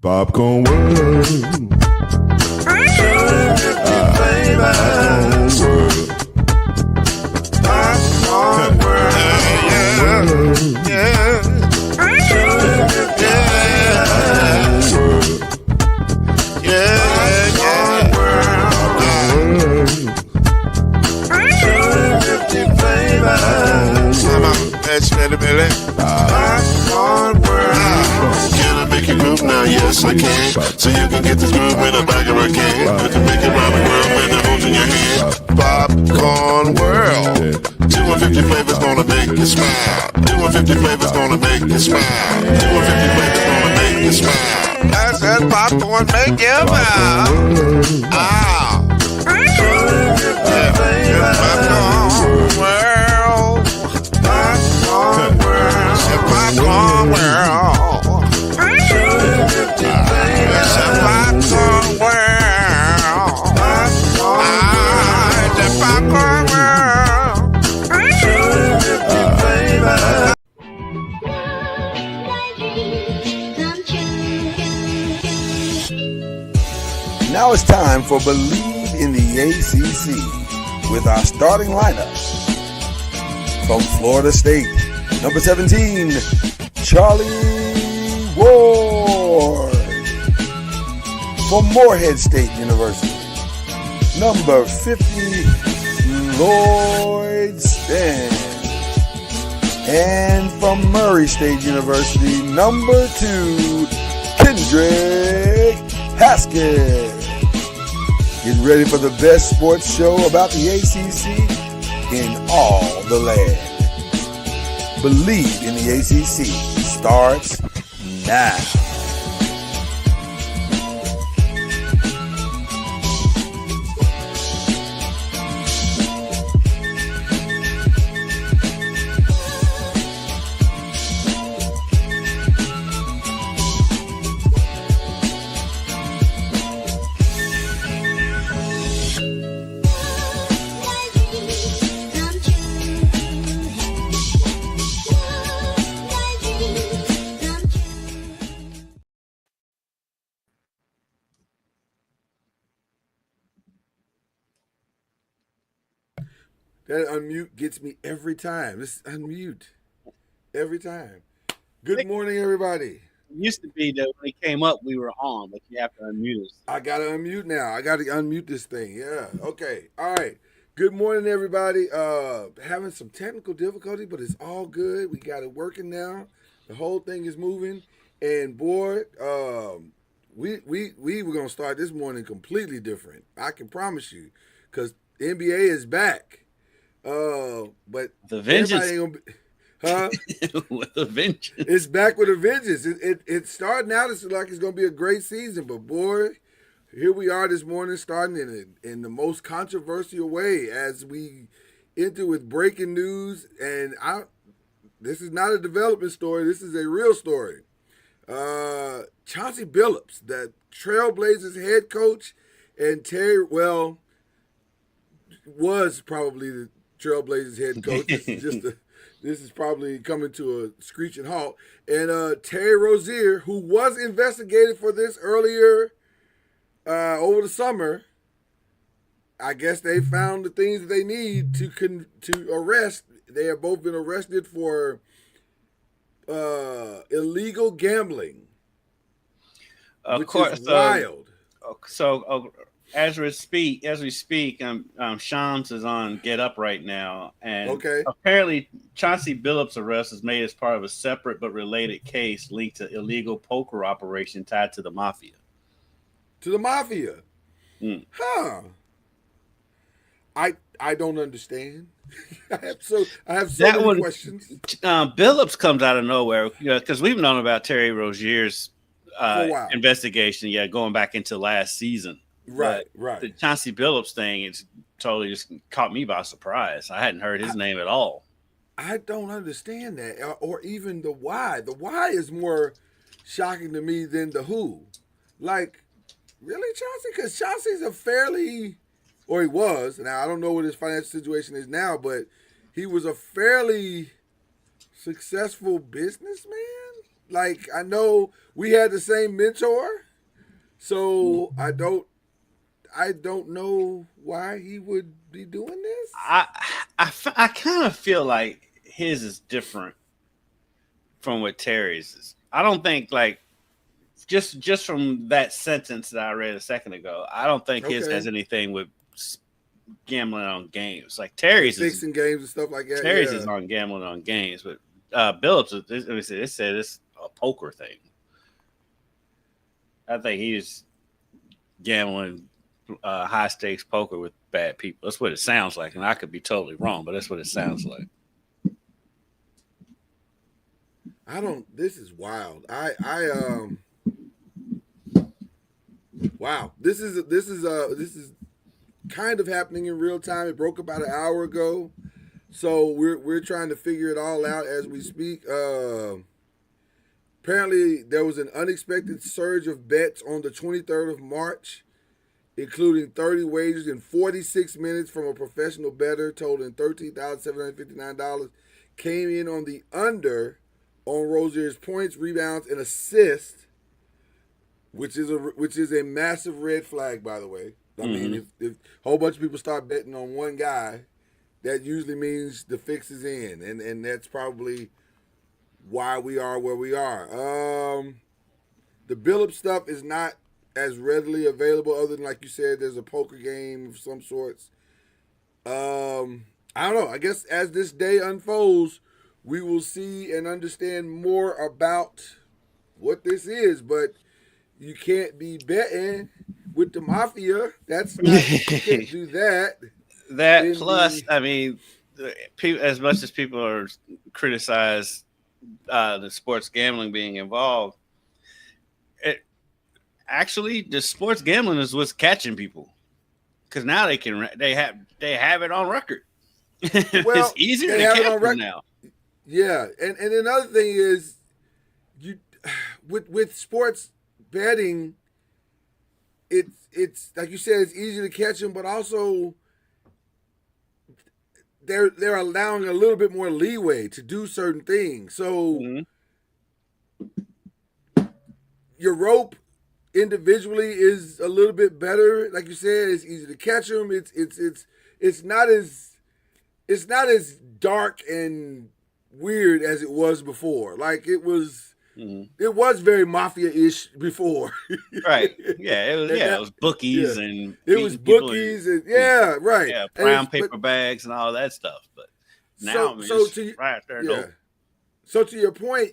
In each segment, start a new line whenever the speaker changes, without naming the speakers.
Popcorn World. Popcorn World.
Can I make you move now? Yes, I can. So you can get this groove in the back of a can. You can make it round the world when it holds in your hand. Popcorn World. 250 flavors gonna make you smile. 250 flavors gonna make you smile. 250 flavors gonna make you smile. I said popcorn make you smile. Ah. Popcorn World. Popcorn World. Popcorn World. Popcorn World. The Popcorn World.
Now it's time for Believe in the ACC with our starting lineup. From Florida State, number 17, Charlie Ward. From Morehead State University, number 50, Lloyd Stan. And from Murray State University, number 2, Kendrick Haskett. Get ready for the best sports show about the ACC in all the land. Believe in the ACC starts now.
That unmute gets me every time. This unmute every time. Good morning, everybody.
It used to be that when it came up, we were on, but you have to unmute us.
I got to unmute now. I got to unmute this thing. Yeah. Okay. All right. Good morning, everybody. Having some technical difficulty, but it's all good. We got it working now. The whole thing is moving. And boy, we were gonna start this morning completely different. I can promise you, because the NBA is back. But
the vengeance,
ain't gonna be,
with a vengeance.
It's back with a vengeance. It's starting out as like it's gonna be a great season, but boy, here we are this morning, starting in the most controversial way as we enter with breaking news. And this is not a development story. This is a real story. Chauncey Billups, the Trailblazers head coach, and was probably the Trailblazers head coach. This is probably coming to a screeching halt. And Terry Rozier, who was investigated for this earlier over the summer, I guess they found the things that they need to arrest. They have both been arrested for illegal gambling.
Of course,
wild.
So as we speak, Shams is on Get Up right now, and apparently Chauncey Billups' arrest is made as part of a separate but related case linked to illegal poker operation tied to the mafia.
To the mafia, Huh? I don't understand. I have so many questions.
Billups comes out of nowhere, because we've known about Terry Rozier's investigation, going back into last season.
Right.
The Chauncey Billups thing, it's totally just caught me by surprise. I hadn't heard his name at all.
I don't understand that, or even the why. The why is more shocking to me than the who. Like, really, Chauncey? Because Chauncey's he was. Now, I don't know what his financial situation is now, but he was a fairly successful businessman. like I know we had the same mentor, so I don't know why he would be doing this.
I kind of feel like his is different from what Terry's is. I don't think like just from that sentence that I read a second ago, I don't think his has anything with gambling on games. Like Terry's
fixing games and stuff like that.
Terry's is on gambling on games, but Billups, it said it's a poker thing. I think he's gambling high stakes poker with bad people. That's what it sounds like, and I could be totally wrong, but that's what it sounds like.
This is wild. Wow. This is kind of happening in real time. It broke about an hour ago. So we're trying to figure it all out as we speak. Apparently there was an unexpected surge of bets on the 23rd of March, including 30 wagers in 46 minutes from a professional bettor totaling $13,759, came in on the under on Rozier's points, rebounds, and assists, which is a massive red flag, by the way. I mean, if a whole bunch of people start betting on one guy, that usually means the fix is in, and that's probably why we are where we are. The Billups stuff is not as readily available, other than, like you said, there's a poker game of some sorts. I don't know. I guess as this day unfolds, we will see and understand more about what this is, but you can't be betting with the mafia. That's not, you can't do that.
That plus, I mean, as much as people are criticize the sports gambling being involved, actually the sports gambling is what's catching people, because now they have it on record.
Well,
it's easier to catch them now.
Yeah, and another thing is, you with sports betting, it's like you said, it's easy to catch them, but also they're allowing a little bit more leeway to do certain things. So your rope individually is a little bit better. Like you said, it's easy to catch them. It's not as dark and weird as it was before. Like it was very mafia-ish before.
Right. Yeah, it was bookies and
it was bookies and right.
Yeah, brown paper bags and all that stuff. But now right there.
Yeah. So to your point,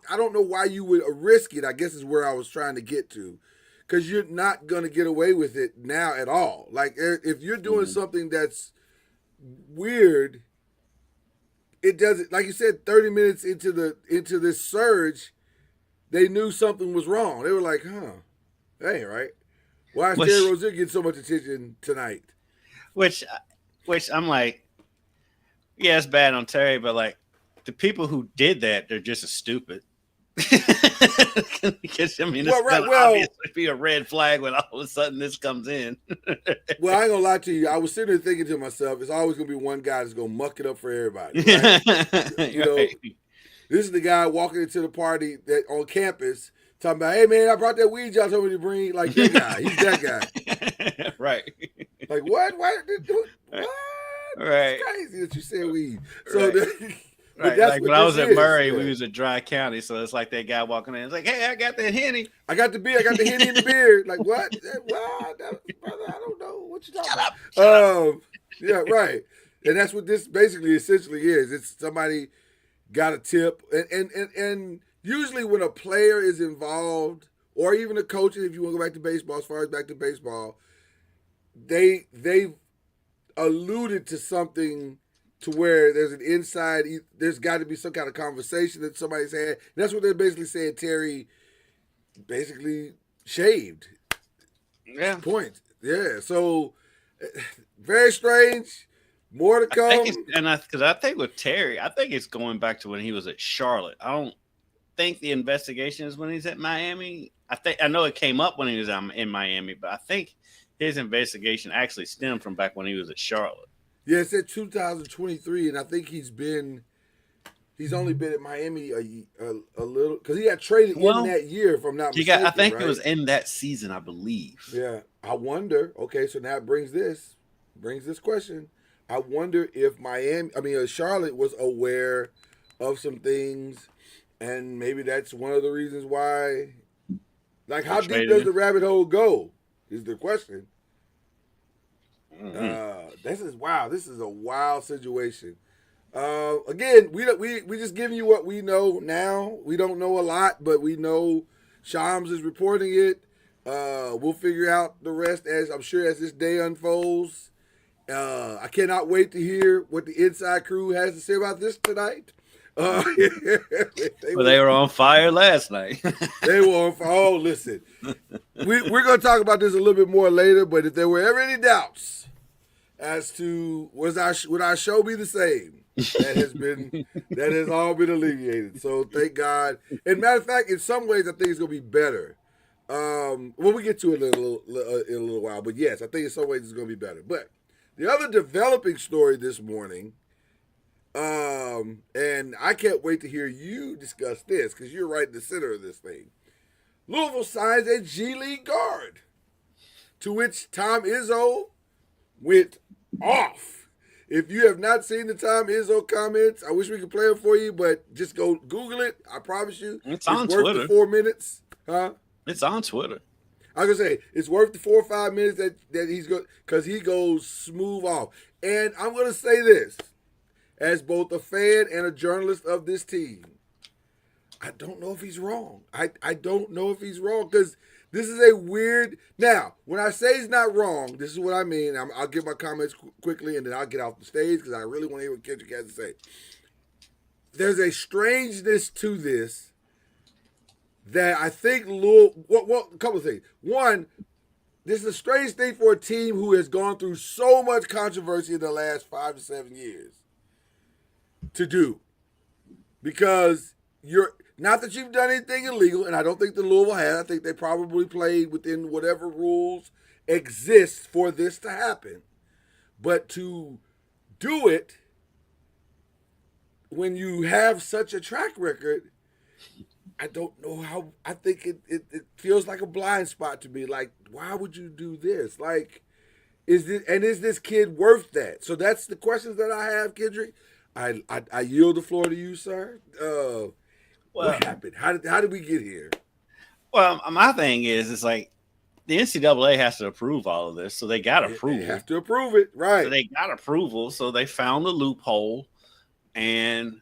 I don't know why you would risk it, I guess is where I was trying to get to. Because you're not going to get away with it now at all. Like if you're doing something that's weird, it doesn't, like you said, 30 minutes into this surge, they knew something was wrong. They were like, that ain't right. Why is Terry Rozier getting so much attention tonight? Which
I'm like, yeah, it's bad on Terry, but like the people who did that, they're just as stupid. Because I mean, it's gonna obviously be a red flag when all of a sudden this comes in.
Well, I ain't gonna lie to you. I was sitting there thinking to myself, it's always gonna be one guy that's gonna muck it up for everybody. Right? You know, this is the guy walking into the party on campus talking about, "Hey man, I brought that weed y'all told me to bring." Like that guy, he's that guy,
right?
Like what? Why did what?
Right?
It's crazy that you said weed. So.
Right. Right, like when I was at Murray, we was at Dry County, so it's like that guy walking in. It's like, "Hey, I got that Henny.
I got the beer. I got the Henny in the beer." Like what? Brother, I don't know what you talking about. Shut up. Yeah, right. And that's what this basically essentially is. It's somebody got a tip, and usually when a player is involved, or even a coach, if you want to go back to baseball, as far as back to baseball, they alluded to something. To where there's an inside, there's got to be some kind of conversation that somebody's had. And that's what they're basically saying. Terry basically shaved.
Yeah.
Point. Yeah. So very strange. More to come.
Because I think with Terry, I think it's going back to when he was at Charlotte. I don't think the investigation is when he's at Miami. I know it came up when he was in Miami, but I think his investigation actually stemmed from back when he was at Charlotte.
Yeah, it said 2023, and I think he's been He's only been at Miami a little because he got traded in that year, if I'm not mistaken.
I think
right?
it was in that season, I believe.
Yeah, I wonder. Okay, so now it brings this question. I wonder if Charlotte was aware of some things, and maybe that's one of the reasons why. Like, how deep does the rabbit hole go? Is the question.
Mm-hmm.
This is a wild situation. Again, we just giving you what we know now. We don't know a lot, but we know Shams is reporting it. We'll figure out the rest as this day unfolds. I cannot wait to hear what the inside crew has to say about this tonight.
They were on fire last night.
They were on fire. Oh, listen, we're going to talk about this a little bit more later. But if there were ever any doubts as to would our show be the same, that has all been alleviated. So thank God. And matter of fact, in some ways, I think it's going to be better. We'll get to it in a little while. But yes, I think in some ways it's going to be better. But the other developing story this morning, and I can't wait to hear you discuss this because you're right in the center of this thing. Louisville signs a G League guard, to which Tom Izzo went off. If you have not seen the Tom Izzo comments, I wish we could play them for you, but just go Google it. I promise you,
it's on
worth
Twitter.
The 4 minutes, huh?
It's on Twitter.
I was gonna say it's worth the 4 or 5 minutes that he's going because he goes smooth off. And I'm gonna say this, as both a fan and a journalist of this team, I don't know if he's wrong. I don't know if he's wrong because this is a weird. Now, when I say he's not wrong, this is what I mean. I'll give my comments quickly and then I'll get off the stage because I really want to hear what Kendrick has to say. There's a strangeness to this that I think well, a couple of things. One, this is a strange thing for a team who has gone through so much controversy in the last 5 to 7 years to do. Because not that you've done anything illegal, and I don't think the Louisville has. I think they probably played within whatever rules exist for this to happen. But to do it when you have such a track record, I don't know how. I think it feels like a blind spot to me. Like, why would you do this? Like, is this kid worth that? So that's the questions that I have, Kendrick. I yield the floor to you, sir. What happened? How did we get here?
Well, my thing is, it's like the NCAA has to approve all of this, so they got approval.
They have to approve it, right?
So they got approval, so they found the loophole, and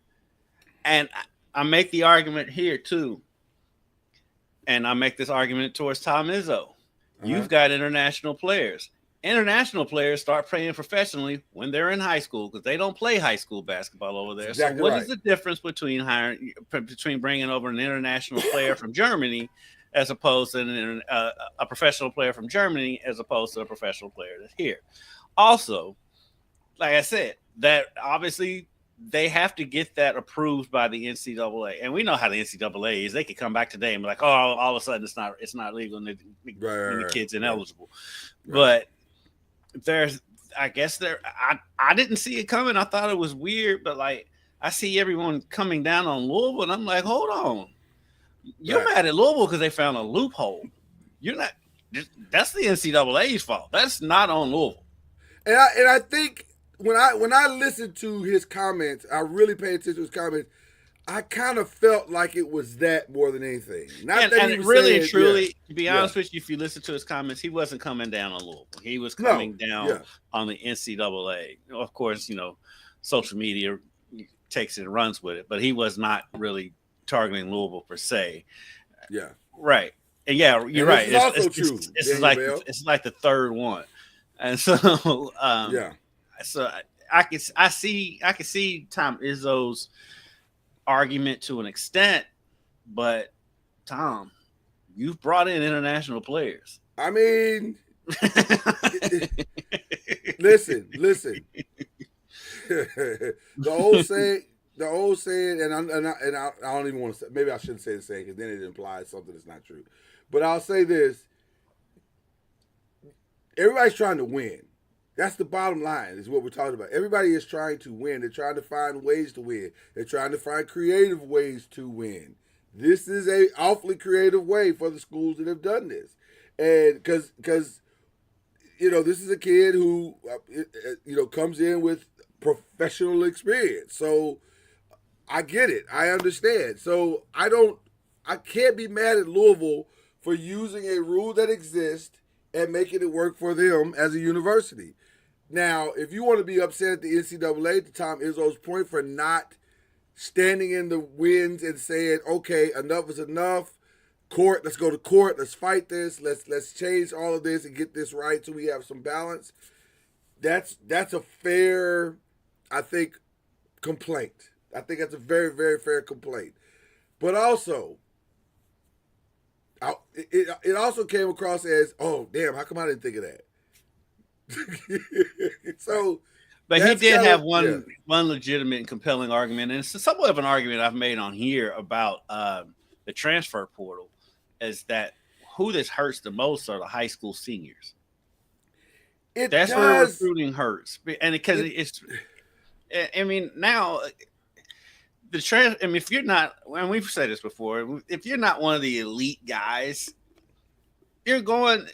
I make the argument here too, and I make this argument towards Tom Izzo. You've got international players. International players start playing professionally when they're in high school because they don't play high school basketball over there. Exactly. So what is the difference between bringing over an international player from Germany as opposed to a professional player from Germany as opposed to a professional player that's here? Also, like I said, that obviously they have to get that approved by the NCAA, and we know how the NCAA is. They could come back today and be like, "Oh, all of a sudden it's not legal, and the kid's ineligible." Right. But I didn't see it coming. I thought it was weird, but like I see everyone coming down on Louisville, and I'm like, hold on, you're mad at Louisville because they found a loophole. You're not. That's the NCAA's fault. That's not on Louisville.
And I think when I listened to his comments, I really paid attention to his comments. I kind of felt like it was that more than anything.
And really and truly, to be honest with you, if you listen to his comments, he wasn't coming down on Louisville. He was coming down on the NCAA. Of course, social media takes it and runs with it, but he was not really targeting Louisville per se.
Yeah.
Right. And you're right.
It's also true.
It's like the third one. And so so I can see Tom Izzo's argument to an extent, but Tom, you've brought in international players.
I mean, listen. the old saying, and I don't even want to say. Maybe I shouldn't say the saying because then it implies something that's not true. But I'll say this: everybody's trying to win. That's the bottom line, is what we're talking about. Everybody is trying to win. They're trying to find ways to win. They're trying to find creative ways to win. This is a awfully creative way for the schools that have done this. And because this is a kid who, comes in with professional experience. So I get it. I understand. So I can't be mad at Louisville for using a rule that exists and making it work for them as a university. Now, if you want to be upset at the NCAA, to Tom Izzo's point, for not standing in the winds and saying, okay, enough is enough. Court, let's go to court. Let's fight this. Let's change all of this and get this right so we have some balance. That's a fair, I think, complaint. I think that's a very, very fair complaint. But also, it also came across as, oh, damn, how come I didn't think of that?
But he did have one legitimate and compelling argument, and it's somewhat of an argument I've made on here about the transfer portal, is that who this hurts the most are the high school seniors. That's where recruiting hurts, and because now if you're not, and we've said this before, if you're not one of the elite guys, you're going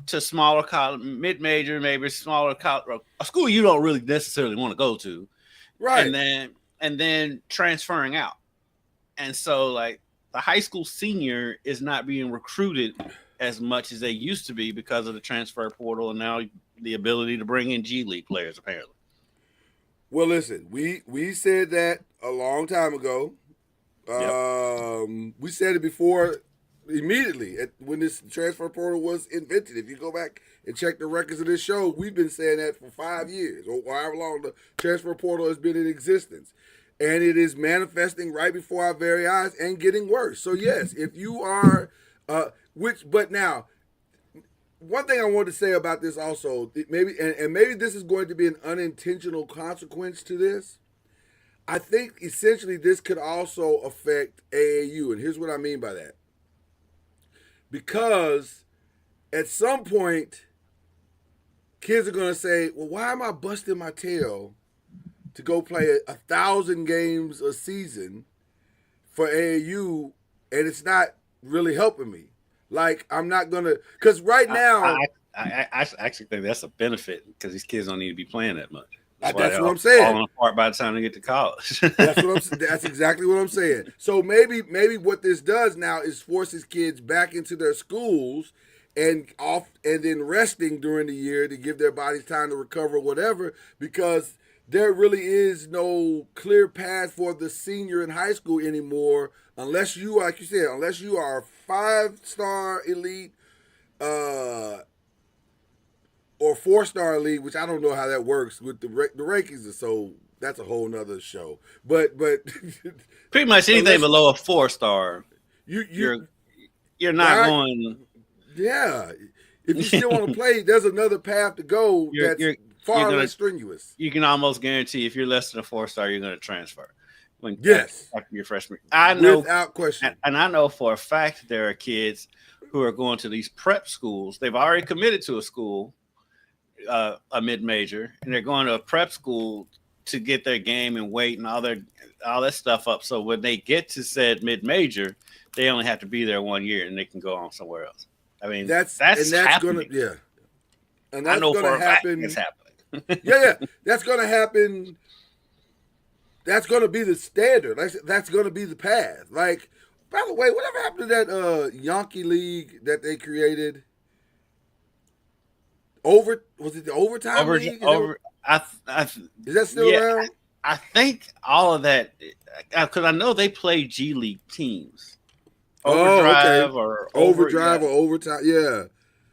to smaller college, mid-major, maybe smaller college, a school you don't really necessarily want to go to,
right?
And then transferring out, and so like the high school senior is not being recruited as much as they used to be because of the transfer portal, and now the ability to bring in G League players apparently.
Well, listen, we said that a long time ago. We said it before. Immediately when this transfer portal was invented. If you go back and check the records of this show, we've been saying that for 5 years, or however long the transfer portal has been in existence. And it is manifesting right before our very eyes and getting worse. So yes, if you are, but now, one thing I want to say about this also, maybe this is going to be an unintentional consequence to this. I think essentially this could also affect AAU, and here's what I mean by that. Because at some point, kids are going to say, well, why am I busting my tail to go play 1,000 games a season for AAU, and it's not really helping me? Like, I'm not going to, because right now.
I actually think that's a benefit, because these kids don't need to be playing that much.
That's what I'm saying.
Falling apart by the time they get to college.
That's exactly what I'm saying. So maybe what this does now is forces kids back into their schools and then resting during the year to give their bodies time to recover, whatever, because there really is no clear path for the senior in high school anymore, unless you, like you said, unless you are a 5-star elite, or 4-star league, which I don't know how that works with the rankings, so that's a whole nother show. But
pretty much anything below a 4-star, you're not going.
Yeah, if you still want to play, there's another path to go that's far less strenuous.
You can almost guarantee if you're less than a 4-star, you're going to transfer. After your freshman, I know
without question,
and I know for a fact there are kids who are going to these prep schools. They've already committed to a school. A mid-major, and they're going to a prep school to get their game and weight and all that stuff up. So when they get to said mid-major, they only have to be there 1 year and they can go on somewhere else. I mean, that's happening.
And that's going to happen.
It's happening.
yeah, that's going to happen. That's going to be the standard. That's going to be the path. Like, by the way, whatever happened to that Yankee League that they created? Was it the overtime league? Is that still around?
I think all of that, because I know they play G League teams. Overdrive or
overtime. Yeah.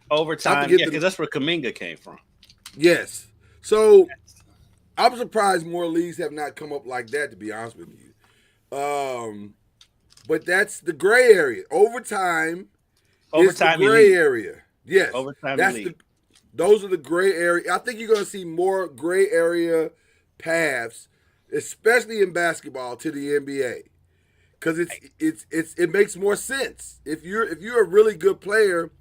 Overtime. Yeah, because that's where Kaminga came from.
Yes. So I'm surprised more leagues have not come up like that, to be honest with you. But that's the gray area. Overtime is the gray area. Yes.
Overtime league.
Those are the gray area. I think you're going to see more gray area paths, especially in basketball, to the NBA, because it makes more sense. If you're a really good player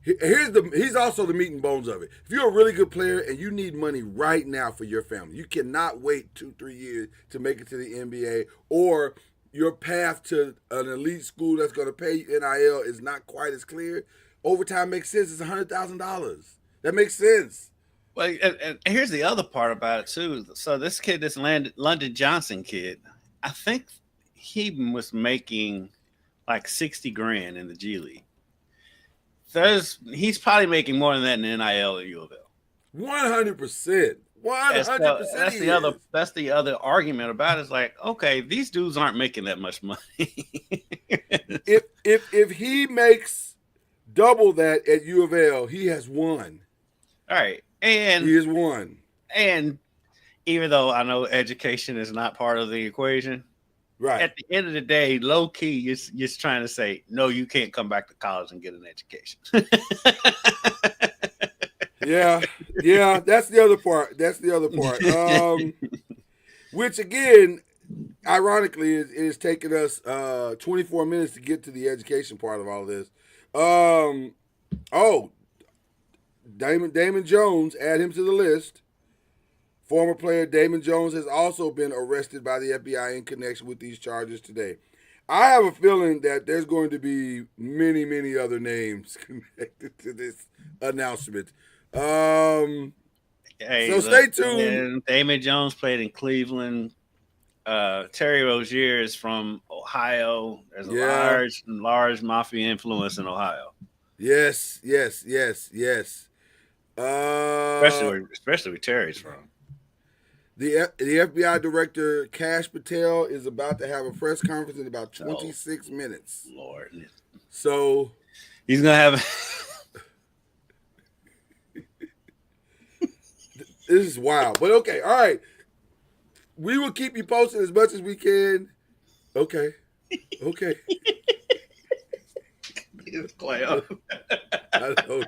he's also the meat and bones of it. If you're a really good player and you need money right now for your family, you cannot wait 2-3 years to make it to the NBA, or your path to an elite school that's going to pay you NIL is not quite as clear. Overtime makes sense. It's $100,000. That makes sense.
Well, and here's the other part about it too. So this kid, this London Johnson kid, I think he was making like $60,000 in the G League. He's probably making more than that in NIL at U of L.
100%. 100%.
That's the other argument about it. It's like, okay, these dudes aren't making that much money.
if he makes double that at U of L, he has won.
All right. And
he has won.
And even though I know education is not part of the equation,
right,
at the end of the day, low key, you're just trying to say, no, you can't come back to college and get an education.
Yeah, that's the other part. Which again, ironically, is taking us 24 minutes to get to the education part of all this. Damon Jones, add him to the list. Former player Damon Jones has also been arrested by the FBI in connection with these charges today. I have a feeling that there's going to be many, many other names connected to this announcement. So stay tuned.
Damon Jones played in Cleveland. Terry Rozier is from Ohio. There's a large mafia influence in Ohio.
Yes.
Especially where Terry's from.
The FBI director, Kash Patel, is about to have a press conference in about 26 minutes.
Lord.
So
he's going to have...
This is wild. But okay, all right. We will keep you posted as much as we can. Okay.
Clay.
I know.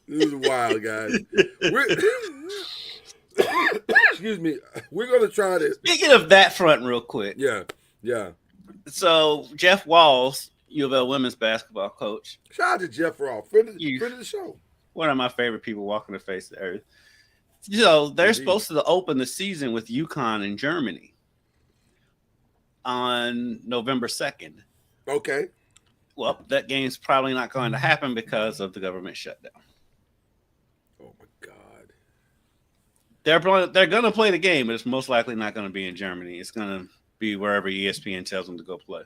This is wild, guys. Excuse me. We're going to try this.
Speaking of that front real quick.
Yeah.
So Jeff Walls, U of L women's basketball coach.
Shout out to Jeff Walls, friend of the show.
One of my favorite people walking the face of the earth. So they're supposed to open the season with UConn in Germany on November 2nd.
Okay.
Well, that game's probably not going to happen because of the government shutdown.
Oh my God.
They're going to play the game, but it's most likely not going to be in Germany. It's going to be wherever ESPN tells them to go play.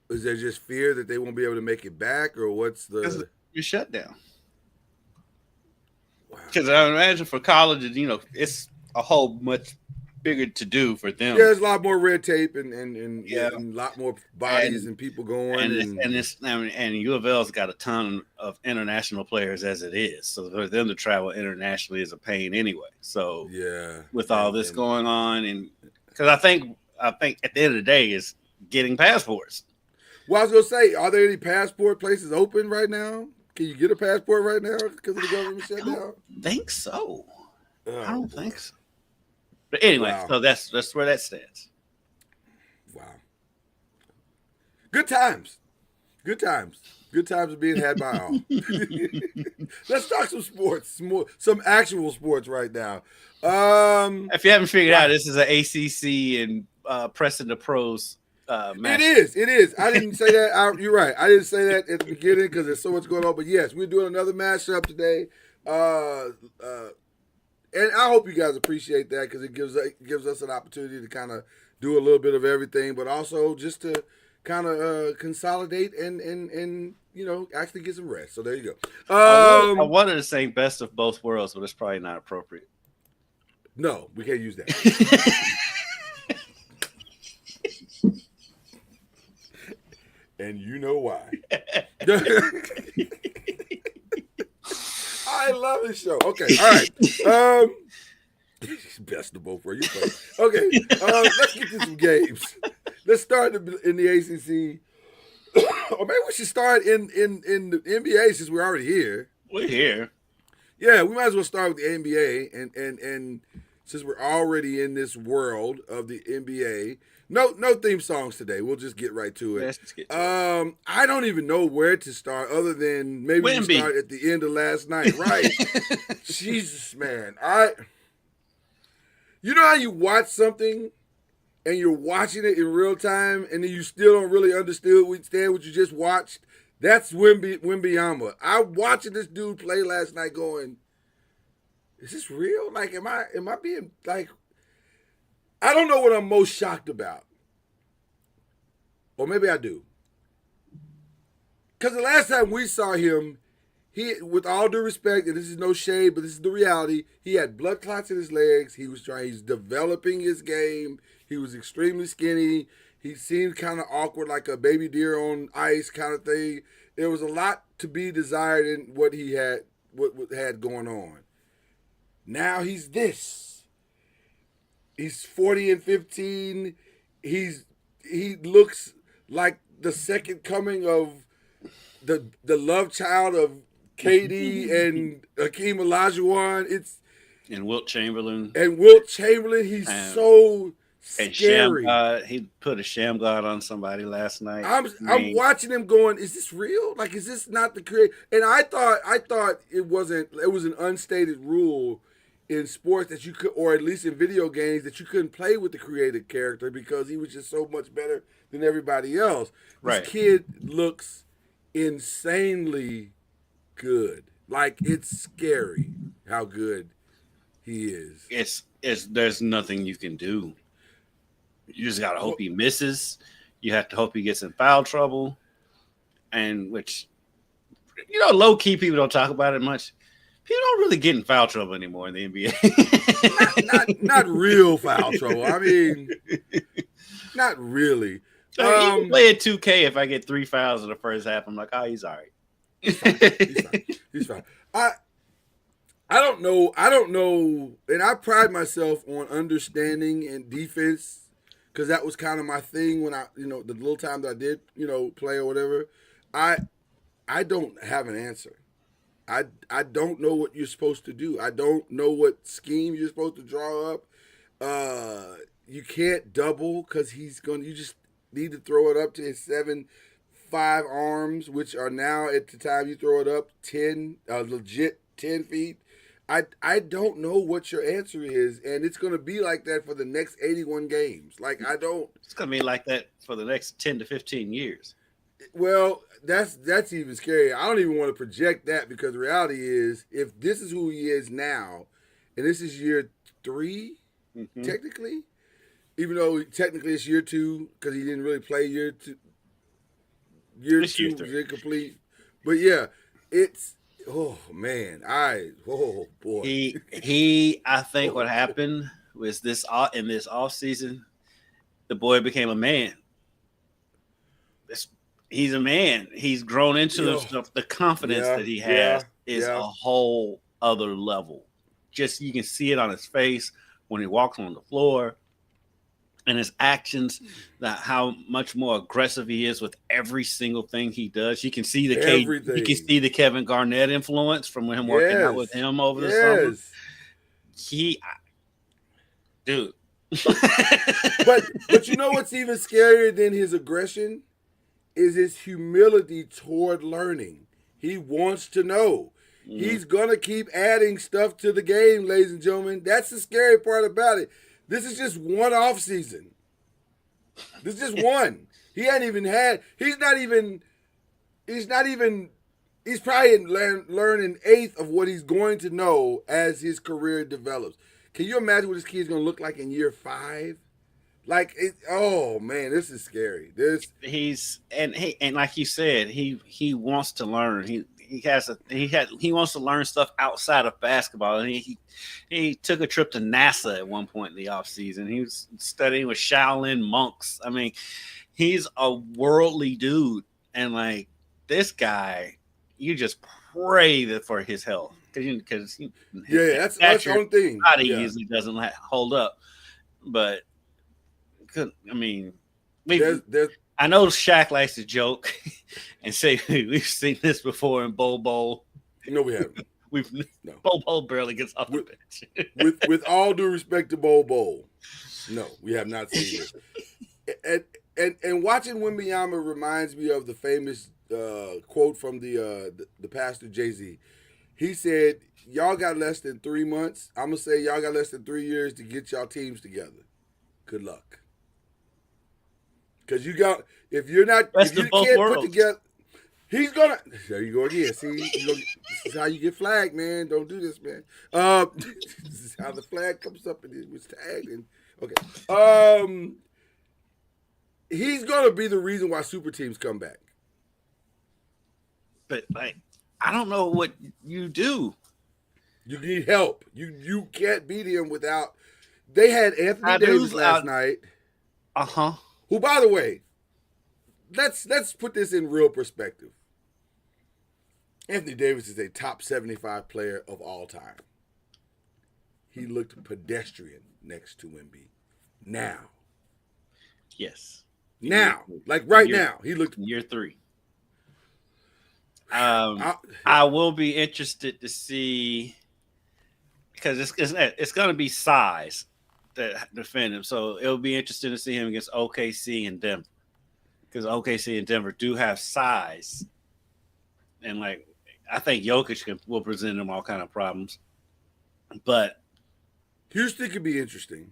Is there just fear that they won't be able to make it back, or what's the
shut down? Because I imagine for colleges, it's a whole much bigger to do for them.
Yeah, there's a lot more red tape and a lot more bodies and people going.
And U of L's got a ton of international players as it is. So for them to travel internationally is a pain anyway. So with all this going on, and because I think at the end of the day is getting passports.
Well, I was gonna say, are there any passport places open right now? Can you get a passport right now because of the government shutdown?
I don't think so. I don't think so. But anyway, so that's where that stands.
Wow. Good times are being had by all. Let's talk some sports, some actual sports right now.
If you haven't figured out, this is an ACC and pressing the pros.
It is. I didn't say that. You're right. I didn't say that at the beginning because there's so much going on. But yes, we're doing another mashup today, and I hope you guys appreciate that because it gives us an opportunity to kind of do a little bit of everything, but also just to kind of consolidate and actually get some rest. So there you go.
I wanted to say best of both worlds, but it's probably not appropriate.
No, we can't use that. And you know why. I love this show. Okay, all right. Best of both worlds. Okay, let's get to some games. Let's start in the ACC. Or maybe we should start in the NBA since we're already here.
We're here.
Yeah, we might as well start with the NBA. And since we're already in this world of the NBA. No theme songs today. We'll just get right to it.
Let's get to it.
I don't even know where to start other than maybe we start at the end of last night. Right. Jesus, man. You know how you watch something and you're watching it in real time and then you still don't really understand what you just watched? That's Wembanyama. I'm watching this dude play last night going, is this real? Like, am I being like, I don't know what I'm most shocked about. Or maybe I do. Because the last time we saw him, he, with all due respect, and this is no shade, but this is the reality, he had blood clots in his legs. He's developing his game. He was extremely skinny. He seemed kind of awkward, like a baby deer on ice kind of thing. There was a lot to be desired in what he had, what had going on. Now he's this. He's 40-15. He looks like the second coming of the love child of KD and Hakeem Olajuwon.
And Wilt Chamberlain.
He's so scary.
He put a sham god on somebody last night.
I'm watching him going, is this real? Like, is this not the creator? And I thought it was an unstated rule in sports that you could, or at least in video games, that you couldn't play with the created character because he was just so much better than everybody else.
Right.
This kid looks insanely good. Like, it's scary how good he is.
It's there's nothing you can do. You just gotta hope he misses. You have to hope he gets in foul trouble, and which, low key people don't talk about it much. People don't really get in foul trouble anymore in the
NBA. not real foul trouble. I mean, not really.
So even play at 2K, if I get 3 fouls in the first half, I'm like, oh, he's all right.
He's fine. I don't know, and I pride myself on understanding and defense because that was kind of my thing when I, the little time that I did, play or whatever. I don't have an answer. I don't know what you're supposed to do. I don't know what scheme you're supposed to draw up. You can't double because you just need to throw it up to his 7'5" arms, which are now at the time you throw it up 10 feet. I don't know what your answer is, and it's going to be like that for the next 81 games. It's
going to be like that for the next 10 to 15 years.
Well, that's even scary. I don't even want to project that because the reality is, if this is who he is now, and this is year 3, technically, even though technically it's year 2 because he didn't really play year 2. Year 2 was incomplete, but yeah, it's man, oh boy.
I think what happened was in this off season, the boy became a man. He's a man. He's grown into himself. The confidence that he has is a whole other level. Just you can see it on his face when he walks on the floor, and his actions, that how much more aggressive he is with every single thing he does. You can see the Kevin Garnett influence from him working out with him over the summer. Dude.
but you know what's even scarier than his aggression is his humility toward learning. He wants to know. He's going to keep adding stuff to the game, ladies and gentlemen. That's the scary part about it. This is just one off season. This is just one. He's probably learning 1/8 of what he's going to know as his career develops. Can you imagine what this kid's going to look like in year 5? Oh man, this is scary.
And like you said, he wants to learn. He wants to learn stuff outside of basketball. And he took a trip to NASA at one point in the offseason. He was studying with Shaolin monks. I mean, he's a worldly dude, and like this guy, you just pray for his health because
that's the only thing.
Body usually doesn't hold up, but. I mean, I know Shaq likes to joke and say we've seen this before in Bol Bol.
No, we haven't.
Bobo barely gets off the
bench. with all due respect to Bobo, no, we have not seen it. And watching Wembanyama reminds me of the famous quote from the pastor Jay-Z. He said, "Y'all got less than 3 months. I'm gonna say y'all got less than 3 years to get y'all teams together. Good luck." Because if you can't put together, he's gonna. There you go again. See, this is how you get flagged, man. Don't do this, man. This is how the flag comes up and it was tagged. And okay, he's gonna be the reason why super teams come back.
But I don't know what you do.
You need help. You can't beat him without. They had Anthony Davis last night. Who, by the way, let's put this in real perspective. Anthony Davis is a top 75 player of all time. He looked pedestrian next to Embiid. Now.
Yes.
Now. Like right now. He looked.
Year 3. I will be interested to see, because it's going to be size that defend him. So it'll be interesting to see him against OKC and Denver, because OKC and Denver do have size, and I think Jokic will present him all kind of problems. But
Houston could be interesting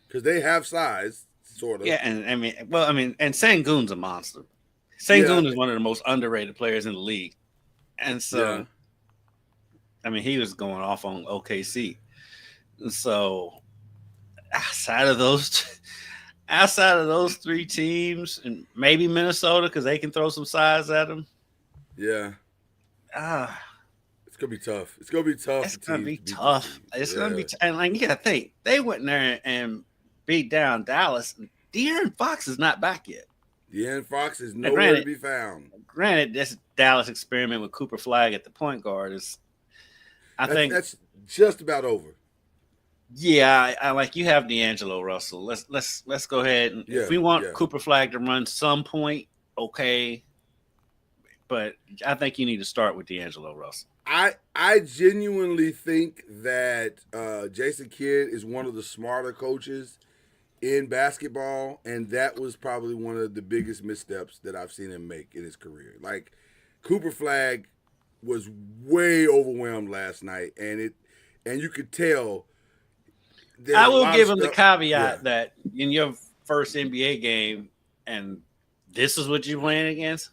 because they have size, sort of.
Yeah, and and Sengun's a monster. Sengun is one of the most underrated players in the league, and so he was going off on OKC. And so outside of those 3 teams, and maybe Minnesota, because they can throw some size at them.
Yeah. It's gonna be tough. It's gonna be tough.
It's gonna be tough. It's gonna be, and you gotta think they went in there and beat down Dallas. De'Aaron Fox is not back yet.
De'Aaron Fox is nowhere to be found.
Granted, this Dallas experiment with Cooper Flag at the point guard is, I think
that's just about over.
Yeah, I like, you have D'Angelo Russell. Let's go ahead and if we want Cooper Flag to run some point, okay. But I think you need to start with D'Angelo Russell.
I genuinely think that Jason Kidd is one of the smarter coaches in basketball, and that was probably one of the biggest missteps that I've seen him make in his career. Like, Cooper Flag was way overwhelmed last night, and you could tell.
I will give him the caveat that in your first NBA game, and this is what you're playing against.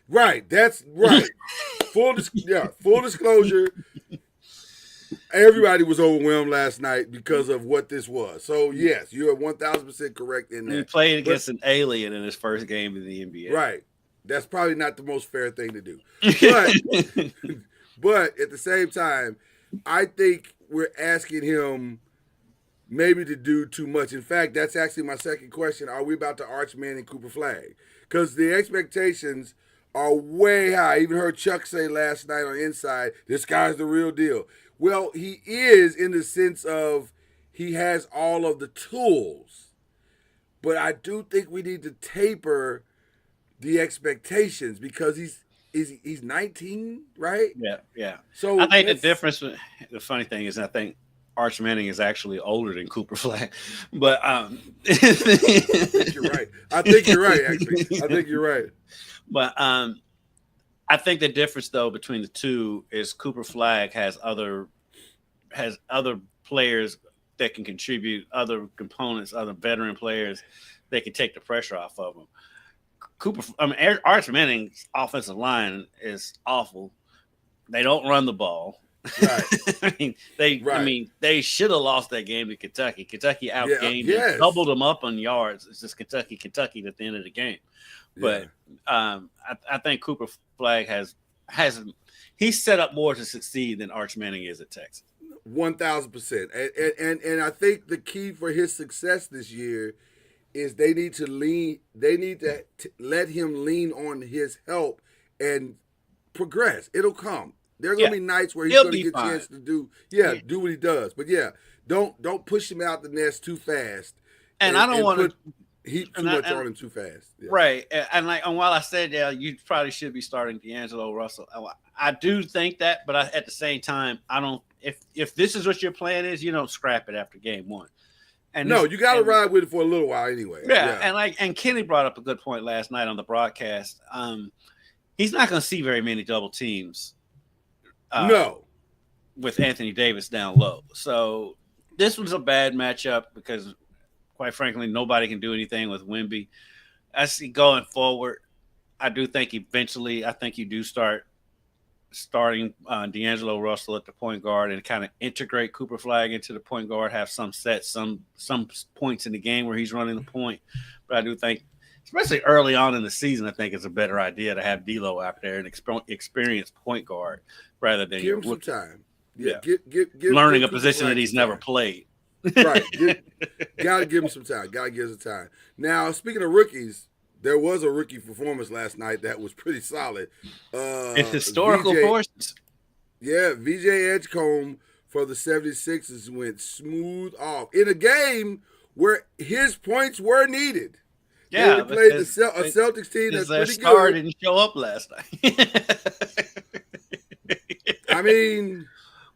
Right, that's right. Full disclosure. Everybody was overwhelmed last night because of what this was. So yes, you are 1,000% correct in that.
He played against an alien in his first game in the NBA.
Right, that's probably not the most fair thing to do. But at the same time, I think we're asking him maybe to do too much. In fact, that's actually my second question. Are we about to Arch Manning Cooper Flag? Because the expectations are way high. I even heard Chuck say last night on Inside, this guy's the real deal. Well, he is, in the sense of he has all of the tools. But I do think we need to taper the expectations, because he's 19, right?
Yeah.
So
I think the funny thing is, I think Arch Manning is actually older than Cooper Flag. But I
think you're right. Actually. I think you're right.
But I think the difference, though, between the two is Cooper Flag has other players that can contribute, other components, other veteran players that can take the pressure off of him. Arch Manning's offensive line is awful. They don't run the ball.
Right.
They should have lost that game to Kentucky. Kentucky outgained them, doubled them up on yards. It's just Kentucky at the end of the game. But I think Cooper Flag he's set up more to succeed than Arch Manning is at Texas.
1,000%. And I think the key for his success this year is they need to let him lean on his help and progress. It'll come. There are going to be nights where he's going to get a chance to do what he does. But don't push him out the nest too fast.
And I don't want to
heap too much on him too fast. Yeah.
Right. And while I said, you probably should be starting D'Angelo Russell, I do think that, but at the same time, I don't. If this is what your plan is, you don't scrap it after game one. And
no, you got to ride with it for a little while anyway.
Yeah, and Kenny brought up a good point last night on the broadcast. He's not going to see very many double teams.
No,
with Anthony Davis down low. So this was a bad matchup because, quite frankly, nobody can do anything with Wemby. I see going forward. I do think eventually, you do starting D'Angelo Russell at the point guard and kind of integrate Cooper Flag into the point guard, have some sets, some points in the game where he's running the point. But I do think, especially early on in the season, I think it's a better idea to have D'Lo out there, an experienced point guard, rather than
give him some time.
Yeah. Learning a position that he's never played.
Right. Got to give him some time. Now, speaking of rookies, there was a rookie performance last night that was pretty solid.
It's historical forces.
Yeah, VJ Edgecombe for the 76ers went smooth off in a game where his points were needed.
Yeah,
they played a Celtics team that's pretty good.
Star didn't show up last night.
I mean,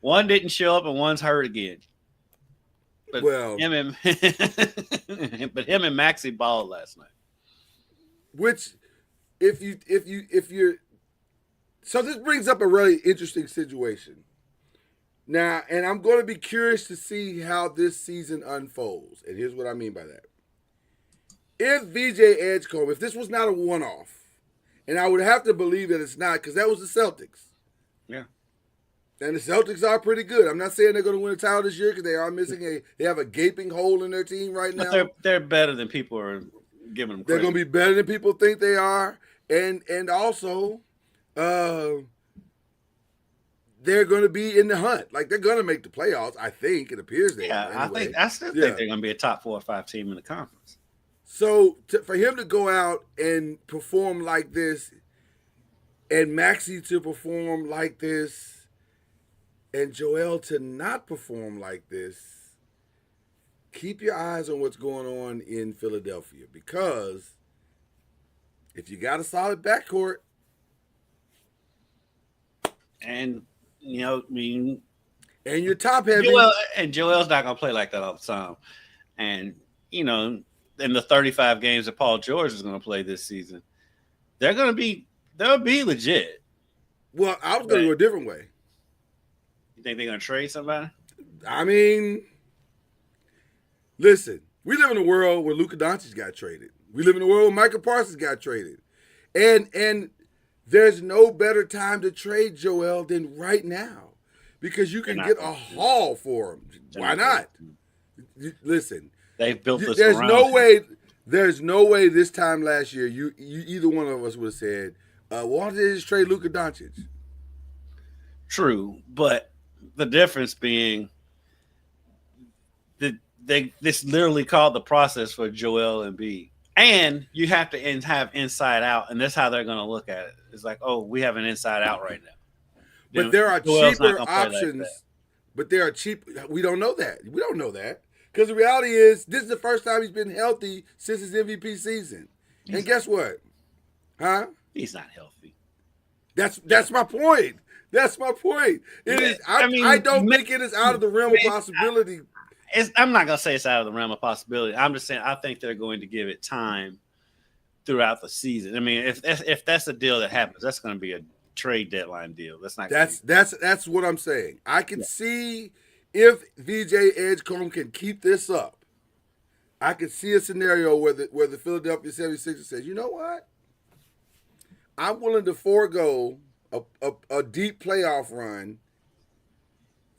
one didn't show up and one's hurt again. But him and Maxey balled last night.
Which, if you're, so this brings up a really interesting situation. Now, and I'm going to be curious to see how this season unfolds. And here's what I mean by that. If VJ Edgecombe, if this was not a one-off, and I would have to believe that it's not, because that was the Celtics.
Yeah.
And the Celtics are pretty good. I'm not saying they're going to win a title this year because they are missing they have a gaping hole in their team right now.
But they're better than people are giving them credit.
They're going to be better than people think they are. And also, they're going to be in the hunt. Like, they're going to make the playoffs, I think. It appears they are. Anyway.
I still think they're going to be a top 4 or 5 team in the conference.
So, for him to go out and perform like this, and Maxey to perform like this, and Joel to not perform like this, keep your eyes on what's going on in Philadelphia. Because if you got a solid backcourt,
and and
you're top heavy,
Joel's not gonna play like that all the time. And in the 35 games that Paul George is gonna play this season, they'll be legit.
Well, I was gonna go a different way.
You think they're gonna trade somebody?
I mean, listen, we live in a world where Luka Doncic got traded. We live in a world where Michael Parsons got traded. And there's no better time to trade Joel than right now because you can get a haul for him. Why not? Listen,
they've built this.
There's no way this time last year you either one of us would have said, why don't they just trade Luka Doncic?
True, but the difference being that this literally called the process for Joel Embiid. And you have to have inside out, and that's how they're going to look at it. It's like, oh, we have an inside out right now.
But there are cheaper options. Like but there are cheap. We don't know that. We don't know that. Because the reality is, this is the first time he's been healthy since his MVP season. And guess what? Huh?
He's not healthy.
That's my point. That's my point. It is. I don't think it is out of the realm of possibility.
I'm not going to say it's out of the realm of possibility. I'm just saying I think they're going to give it time throughout the season. I mean, if that's a deal that happens, that's going to be a trade deadline deal. That's not.
That's what I'm saying. I can see if VJ Edgecombe can keep this up. I could see a scenario where the Philadelphia 76ers says, you know what? I'm willing to forego a deep playoff run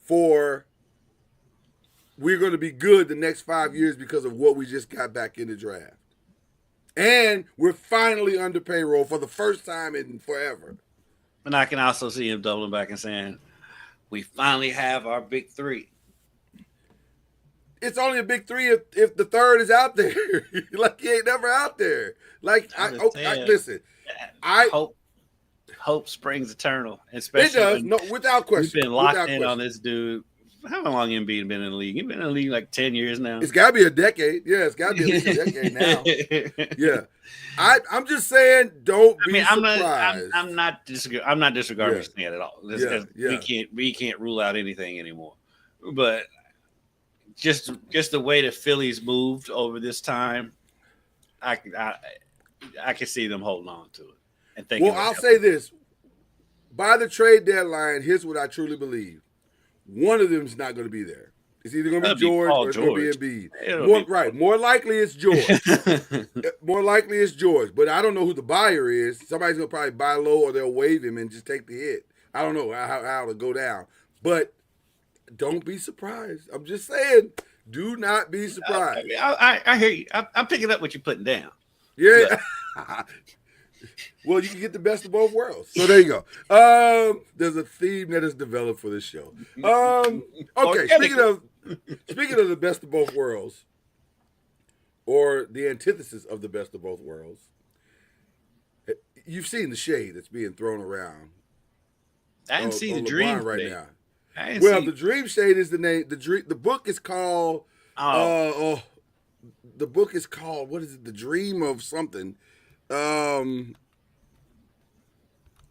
for. We're going to be good the next 5 years because of what we just got back in the draft. And we're finally under payroll for the first time in forever.
And I can also see him doubling back and saying, we finally have our big three.
It's only a big three if the third is out there. Like, he ain't never out there. Like, listen.
Hope springs eternal. Especially
it does, without question.
We've been locked in on this dude how long Embiid been in the league? He's been in the league like 10 years now.
It's got to be a decade. Yeah, it's got to be at least a decade now. Yeah, I'm just saying, don't be surprised.
I'm not disregarding what you're saying at all. We can't rule out anything anymore. But just the way the Phillies moved over this time, I can see them holding on to it and thinking.
Well, I'll say this: by the trade deadline, here's what I truly believe: one of them is not going to be there. It's either going to be George or it's going to be Embiid. More likely it's George. More likely it's George. But I don't know who the buyer is. Somebody's going to probably buy low or they'll waive him and just take the hit. I don't know how it'll go down. But don't be surprised. I'm just saying, do not be surprised.
I hear you. I'm picking up what you're putting down.
Yeah. Well, you can get the best of both worlds. So there you go. There's a theme that is developed for this show. Okay, speaking of the best of both worlds, or the antithesis of the best of both worlds, you've seen the shade that's being thrown around.
I didn't see the dream
right now. The Dream Shade is the name. The book is called. The book is called, what is it? The Dream of something. And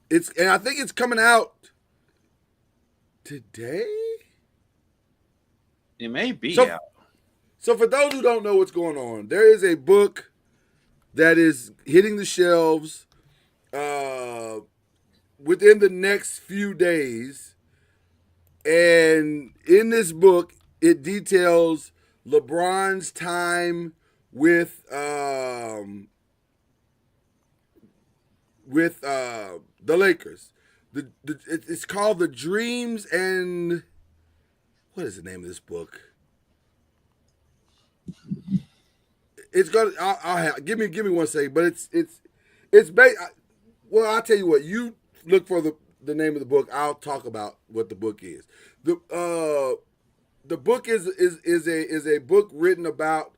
I think it's coming out today.
It may be out.
So for those who don't know what's going on, there is a book that is hitting the shelves within the next few days. And in this book, it details LeBron's time with the Lakers. It's called The Dreams and what is the name of this book? It's gonna. Give me 1 second. But it's well, I'll tell you what. You look for the name of the book. I'll talk about what the book is. The book is a book written about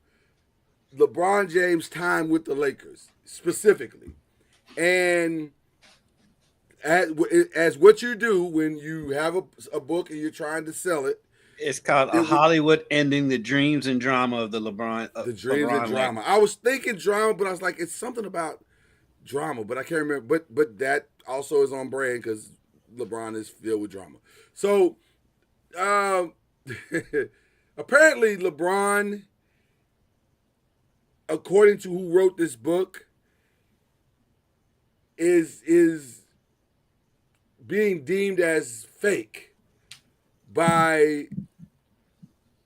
LeBron James' time with the Lakers specifically, and as what you do when you have a book and you're trying to sell it.
It's called Hollywood Ending: The Dreams and Drama of the LeBron.
The Dreams and Drama. I was thinking drama, but I was like, it's something about drama, but I can't remember. But that also is on brand because LeBron is filled with drama. So, apparently, LeBron, according to who wrote this book, is being deemed as fake by,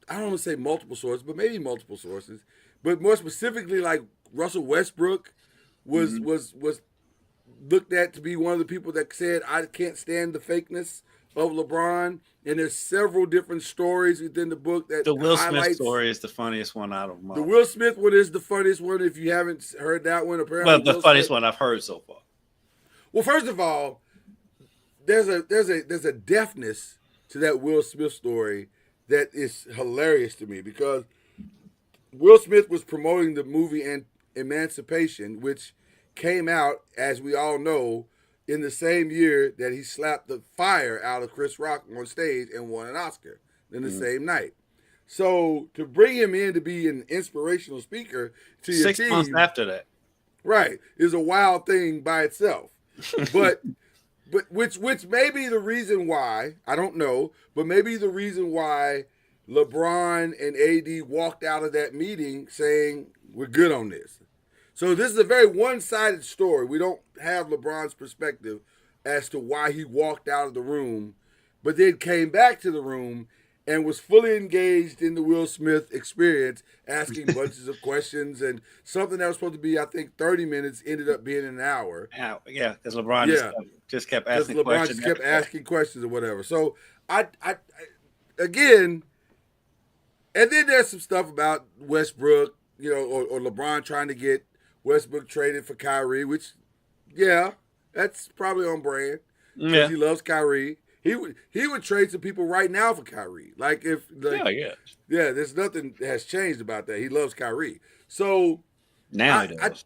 I don't want to say multiple sources, but maybe multiple sources. But more specifically, like Russell Westbrook was looked at to be one of the people that said, I can't stand the fakeness of LeBron. And there's several different stories within the book that
the Will Smith story is the funniest one out of them all.
The Will Smith one is the funniest one. If you haven't heard that one, apparently.
Well, the funniest one I've heard so far.
Well, first of all, there's a deafness to that Will Smith story that is hilarious to me because Will Smith was promoting the movie Emancipation, which came out, as we all know, in the same year that he slapped the fire out of Chris Rock on stage and won an Oscar in the same night. So to bring him in to be an inspirational speaker to your
6
team,
months after that,
right, is a wild thing by itself. But which may be the reason why, I don't know, but maybe the reason why LeBron and AD walked out of that meeting saying, we're good on this. So this is a very one-sided story. We don't have LeBron's perspective as to why he walked out of the room, but then came back to the room and was fully engaged in the Will Smith experience, asking bunches of questions, and something that was supposed to be, I think, 30 minutes ended up being an hour.
Yeah, because LeBron just kept asking questions.
LeBron just kept asking questions or whatever. So I again, and then there's some stuff about Westbrook, or LeBron trying to get Westbrook traded for Kyrie, which, yeah, that's probably on brand because he loves Kyrie. He would trade some people right now for Kyrie. There's nothing that has changed about that. He loves Kyrie. So
now he does.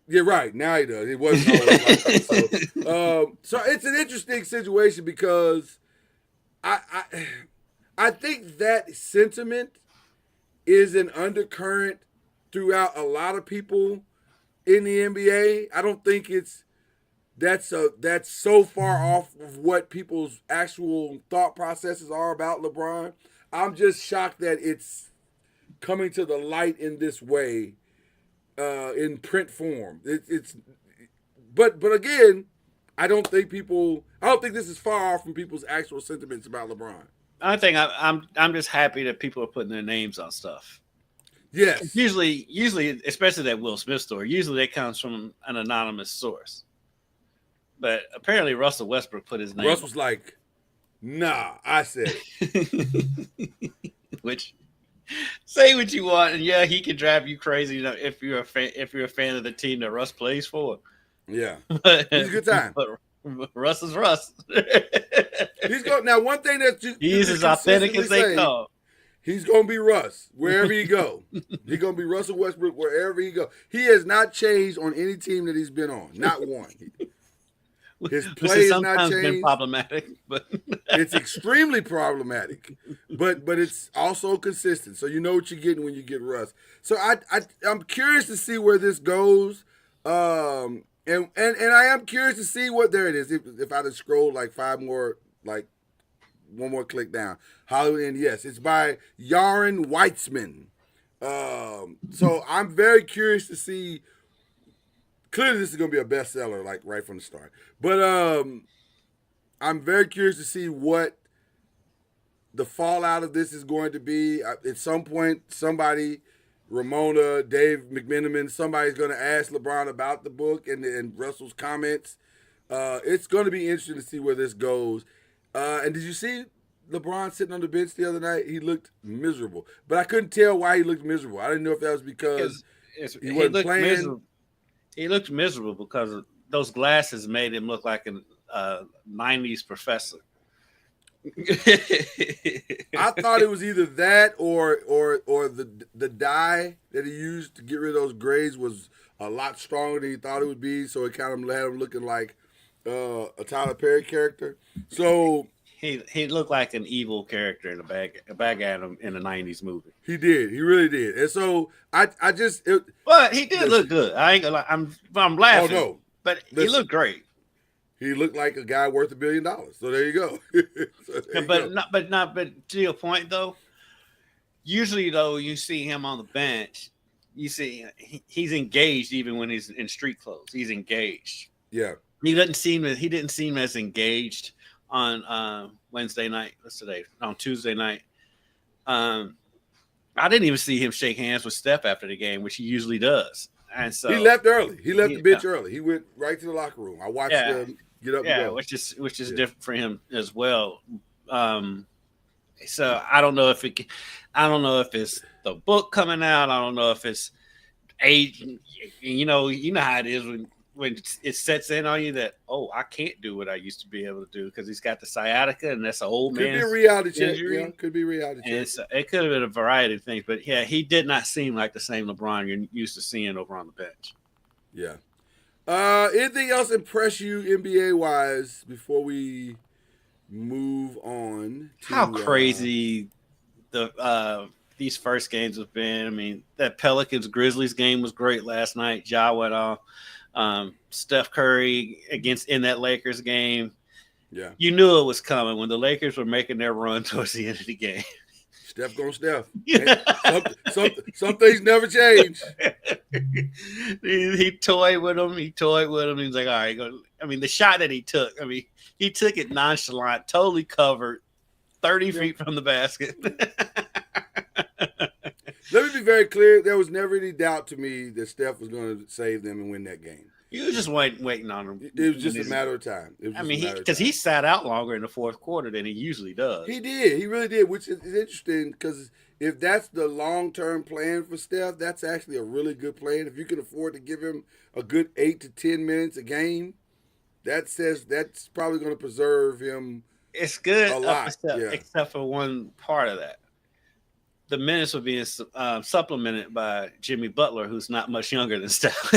You're right. Now he does. It wasn't always like that. So it's an interesting situation because I think that sentiment is an undercurrent throughout a lot of people in the NBA. I don't think that's so far off of what people's actual thought processes are about LeBron. I'm just shocked that it's coming to the light in this way, in print form. But again, I don't think this is far off from people's actual sentiments about LeBron.
I think I'm just happy that people are putting their names on stuff.
Yes.
Usually, especially that Will Smith story, usually that comes from an anonymous source. But apparently Russell Westbrook put his name.
Russ was like, "Nah, I said
it." Which, say what you want, and yeah, he can drive you crazy. You know, if you're a fan of the team that Russ plays for.
Yeah,
but,
he's a good time.
But Russ is Russ.
He's going now. One thing that
he's as authentic as they come.
He's gonna be Russ wherever he go. He's gonna be Russell Westbrook wherever he go. He has not changed on any team that he's been on. Not one. His play has not changed.
Been problematic, but
it's extremely problematic. But it's also consistent. So you know what you're getting when you get Russ. So I'm curious to see where this goes. And I am curious to see what there it is. If I just scroll like one more click down. Hollywood, and yes, it's by Yaron Weitzman. So I'm very curious to see. Clearly, this is going to be a bestseller, like right from the start. But I'm very curious to see what the fallout of this is going to be. At some point, somebody, Ramona, Dave McMenamin, somebody's going to ask LeBron about the book and Russell's comments. It's going to be interesting to see where this goes. And did you see LeBron sitting on the bench the other night? He looked miserable. But I couldn't tell why he looked miserable. I didn't know if that was because he wasn't playing.
Miserable. He looked miserable because those glasses made him look like a 90s professor.
I thought it was either that or the dye that he used to get rid of those grays was a lot stronger than he thought it would be. So it kind of had him looking like a Tyler Perry character. So
he looked like an evil character in a bag Adam in a 90s movie.
He did. He really did. And so but
he did look good. I ain't gonna lie. I'm laughing. Oh no. But he looked great.
He looked like a guy worth $1 billion. So there you go.
But to your point though, usually though you see him on the bench, you see he's engaged even when he's in street clothes. He's engaged.
Yeah.
He didn't seem as engaged on Wednesday night. What's today? On Tuesday night. I didn't even see him shake hands with Steph after the game, which he usually does. And so
he left early. He left the bench early. He went right to the locker room. I watched him get up.
Yeah, which is different for him as well. So I don't know if it's the book coming out. I don't know if it's age. You know how it is when it sets in on you that, oh, I can't do what I used to be able to do because he's got the sciatica and that's an old man.
Could be a reality check. Yeah, could be a reality check.
It could have been a variety of things, but yeah, he did not seem like the same LeBron you're used to seeing over on the bench.
Yeah. Anything else impress you NBA wise before we move on?
How crazy these first games have been. I mean, that Pelicans Grizzlies game was great last night. Ja went off. Steph Curry in that Lakers game.
Yeah.
You knew it was coming when the Lakers were making their run towards the end of the game.
Steph gonna Steph. Some things never change.
He toyed with him. He's like, all right. I mean, the shot that he took, he took it nonchalant, totally covered, 30 feet from the basket.
Let me be very clear. There was never any doubt to me that Steph was going to save them and win that game.
You were just waiting on him.
It was just a matter of time.
Because he sat out longer in the fourth quarter than he usually does.
He did. He really did, which is interesting because if that's the long-term plan for Steph, that's actually a really good plan. If you can afford to give him a good 8 to 10 minutes a game, that's probably going to preserve him.
It's good
a lot,
except for one part of that. the minutes were being supplemented by Jimmy Butler, who's not much younger than Steph.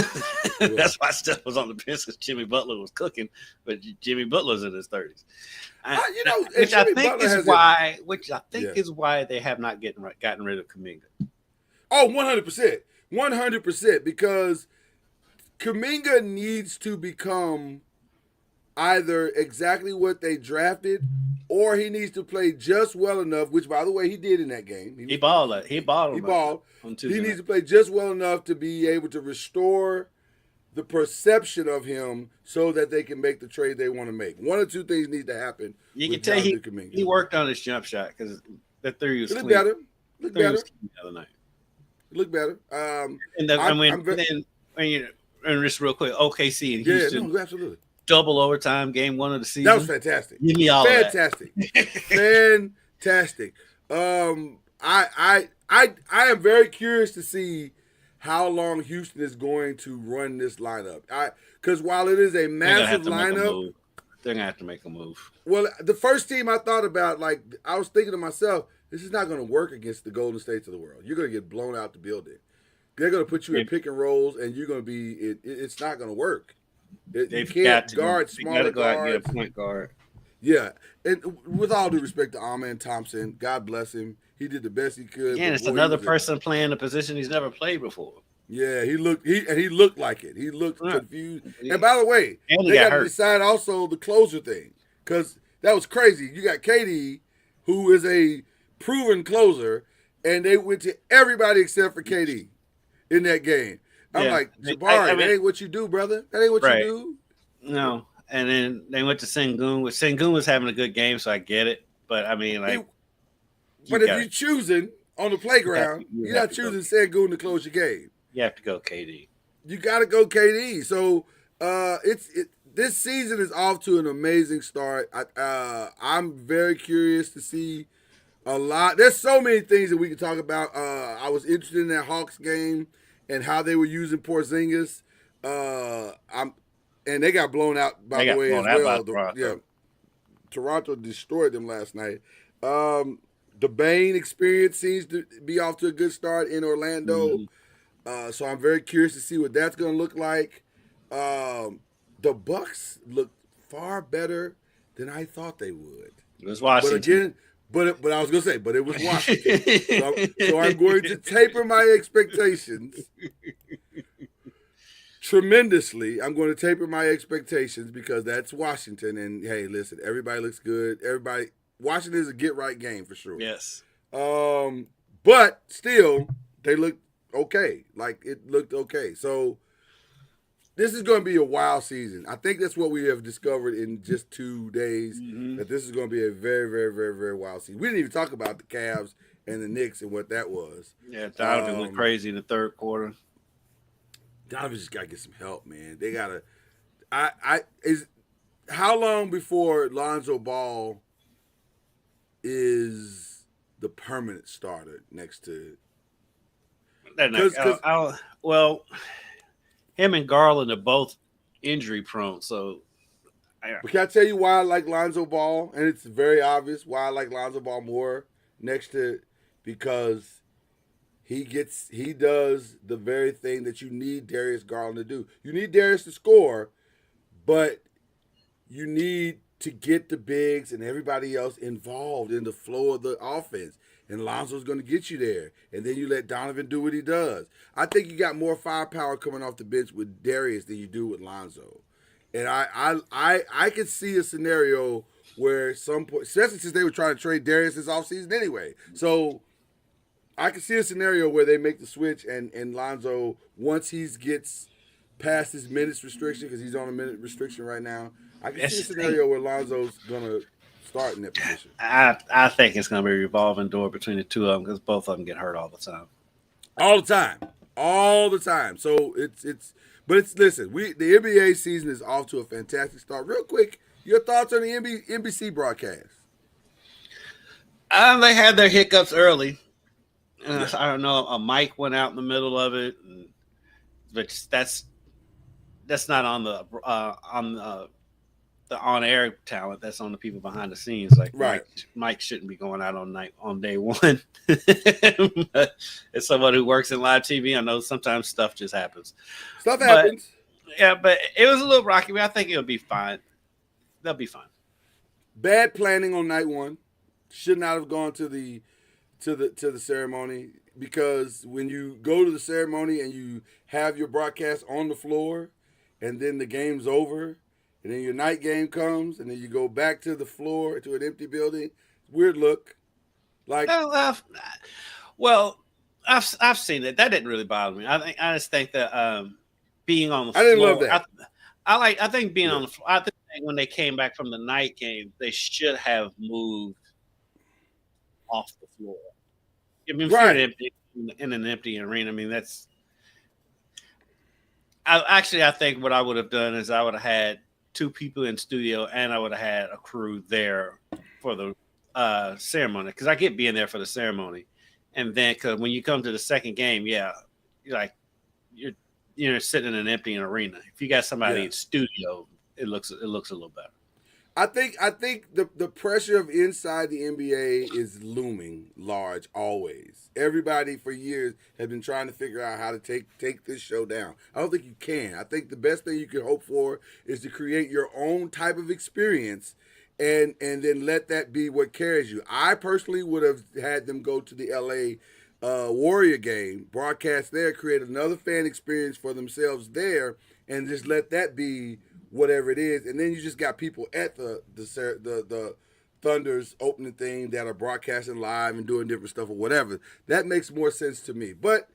That's why Steph was on the bench, because Jimmy Butler was cooking, but Jimmy Butler's in his 30s. Which I think is why they have not gotten rid of Kuminga.
Oh, 100%. 100%, because Kuminga needs to become either exactly what they drafted, or he needs to play just well enough, which, by the way, he did in that game.
He balled. He balled.
He needs to play just well enough to be able to restore the perception of him so that they can make the trade they want to make. One or two things need to happen.
You can tell he worked on his jump shot, because that three was clean.
Better. Look better.
The other night.
Look better.
And just real quick, OKC and Houston.
Yeah, absolutely.
Double overtime, game 1 of the season.
That was fantastic.
Give me all
fantastic.
that.
Fantastic. I am very curious to see how long Houston is going to run this lineup. Because while it is a massive lineup,
they're gonna have to make a move.
Well, the first team I thought about, like, I was thinking to myself, this is not going to work against the Golden States of the world. You're going to get blown out the building. They're going to put you in pick and rolls, and you're going to be. It's not going to work. You can't guard smaller guards. Go out and get a
point guard.
Yeah, and with all due respect to Amen Thompson, God bless him. He did the best he could.
Yeah, it's another person playing a position he's never played before.
Yeah, he looked like it. He looked confused. And by the way, they got to decide also the closer thing, because that was crazy. You got KD, who is a proven closer, and they went to everybody except for KD in that game. I'm like, Jabari, that ain't what you do, brother. That ain't what you do.
No. And then they went to Sengun, which Sengun was having a good game, so I get it. But I mean, like,
but if you're choosing on the playground, you're not choosing Sengun to close your game.
You have to go KD.
You got to go KD. So this season is off to an amazing start. I'm very curious to see a lot. There's so many things that we can talk about. I was interested in that Hawks game and how they were using Porzingis. And they got blown out, by the way, as well.
Toronto.
Toronto destroyed them last night. The Bane experience seems to be off to a good start in Orlando. Mm-hmm. So I'm very curious to see what that's going to look like. The Bucks look far better than I thought they would.
It was Washington.
But I was going to say, but it was Washington. so I'm going to taper my expectations tremendously. I'm going to taper my expectations because that's Washington. And, hey, listen, everybody looks good. Washington is a get-right game for sure.
Yes.
But still, they look okay. Like, it looked okay. So this is going to be a wild season. I think that's what we have discovered in just 2 days, that this is going to be a very, very, very, very wild season. We didn't even talk about the Cavs and the Knicks and what that was.
Yeah, Donovan went crazy in the third quarter.
Donovan just got to get some help, man. They got to how long before Lonzo Ball is the permanent starter next to
him and Garland are both injury prone. So,
but can I tell you why I like Lonzo Ball? And it's very obvious why I like Lonzo Ball more because he does the very thing that you need Darius Garland to do. You need Darius to score, but you need to get the bigs and everybody else involved in the flow of the offense. And Lonzo's going to get you there. And then you let Donovan do what he does. I think you got more firepower coming off the bench with Darius than you do with Lonzo. And I could see a scenario where some point, especially since they were trying to trade Darius this offseason anyway. So I could see a scenario where they make the switch and Lonzo, once he gets past his minutes restriction, because he's on a minute restriction right now, I can see a scenario where Lonzo's going to start in that position.
I think it's going to be a revolving door between the two of them because both of them get hurt all the time.
All the time. So listen, the NBA season is off to a fantastic start. Real quick, your thoughts on the NBC broadcast?
They had their hiccups early. I don't know. A mic went out in the middle of it, but that's not on the the on-air talent that's on the people behind the scenes. Like
right.
Mike shouldn't be going out on day one. But as someone who works in live TV, I know sometimes stuff just happens.
Stuff happens.
Yeah, but it was a little rocky, but I think it'll be fine. They'll be fine.
Bad planning on night one. Should not have gone to the ceremony, because when you go to the ceremony and you have your broadcast on the floor, and then the game's over, and then your night game comes, and then you go back to the floor to an empty building, weird look. Like,
well, I've seen it. That didn't really bother me. I just think that being on the floor.
I didn't love that.
I think being on the floor. I think when they came back from the night game, they should have moved off the floor. I mean, right. In an empty arena. I mean, that's. I think what I would have done is I would have had 2 people in studio, and I would have had a crew there for the ceremony, because I get being there for the ceremony, and then because when you come to the second game, you're sitting in an empty arena. If you got somebody in studio, it looks a little better.
I think the pressure of inside the NBA is looming large always. Everybody for years has been trying to figure out how to take this show down. I don't think you can. I think the best thing you can hope for is to create your own type of experience and then let that be what carries you. I personally would have had them go to the LA Warrior game, broadcast there, create another fan experience for themselves there, and just let that be whatever it is. And then you just got people at the Thunder's opening thing that are broadcasting live and doing different stuff or whatever. That makes more sense to me. But,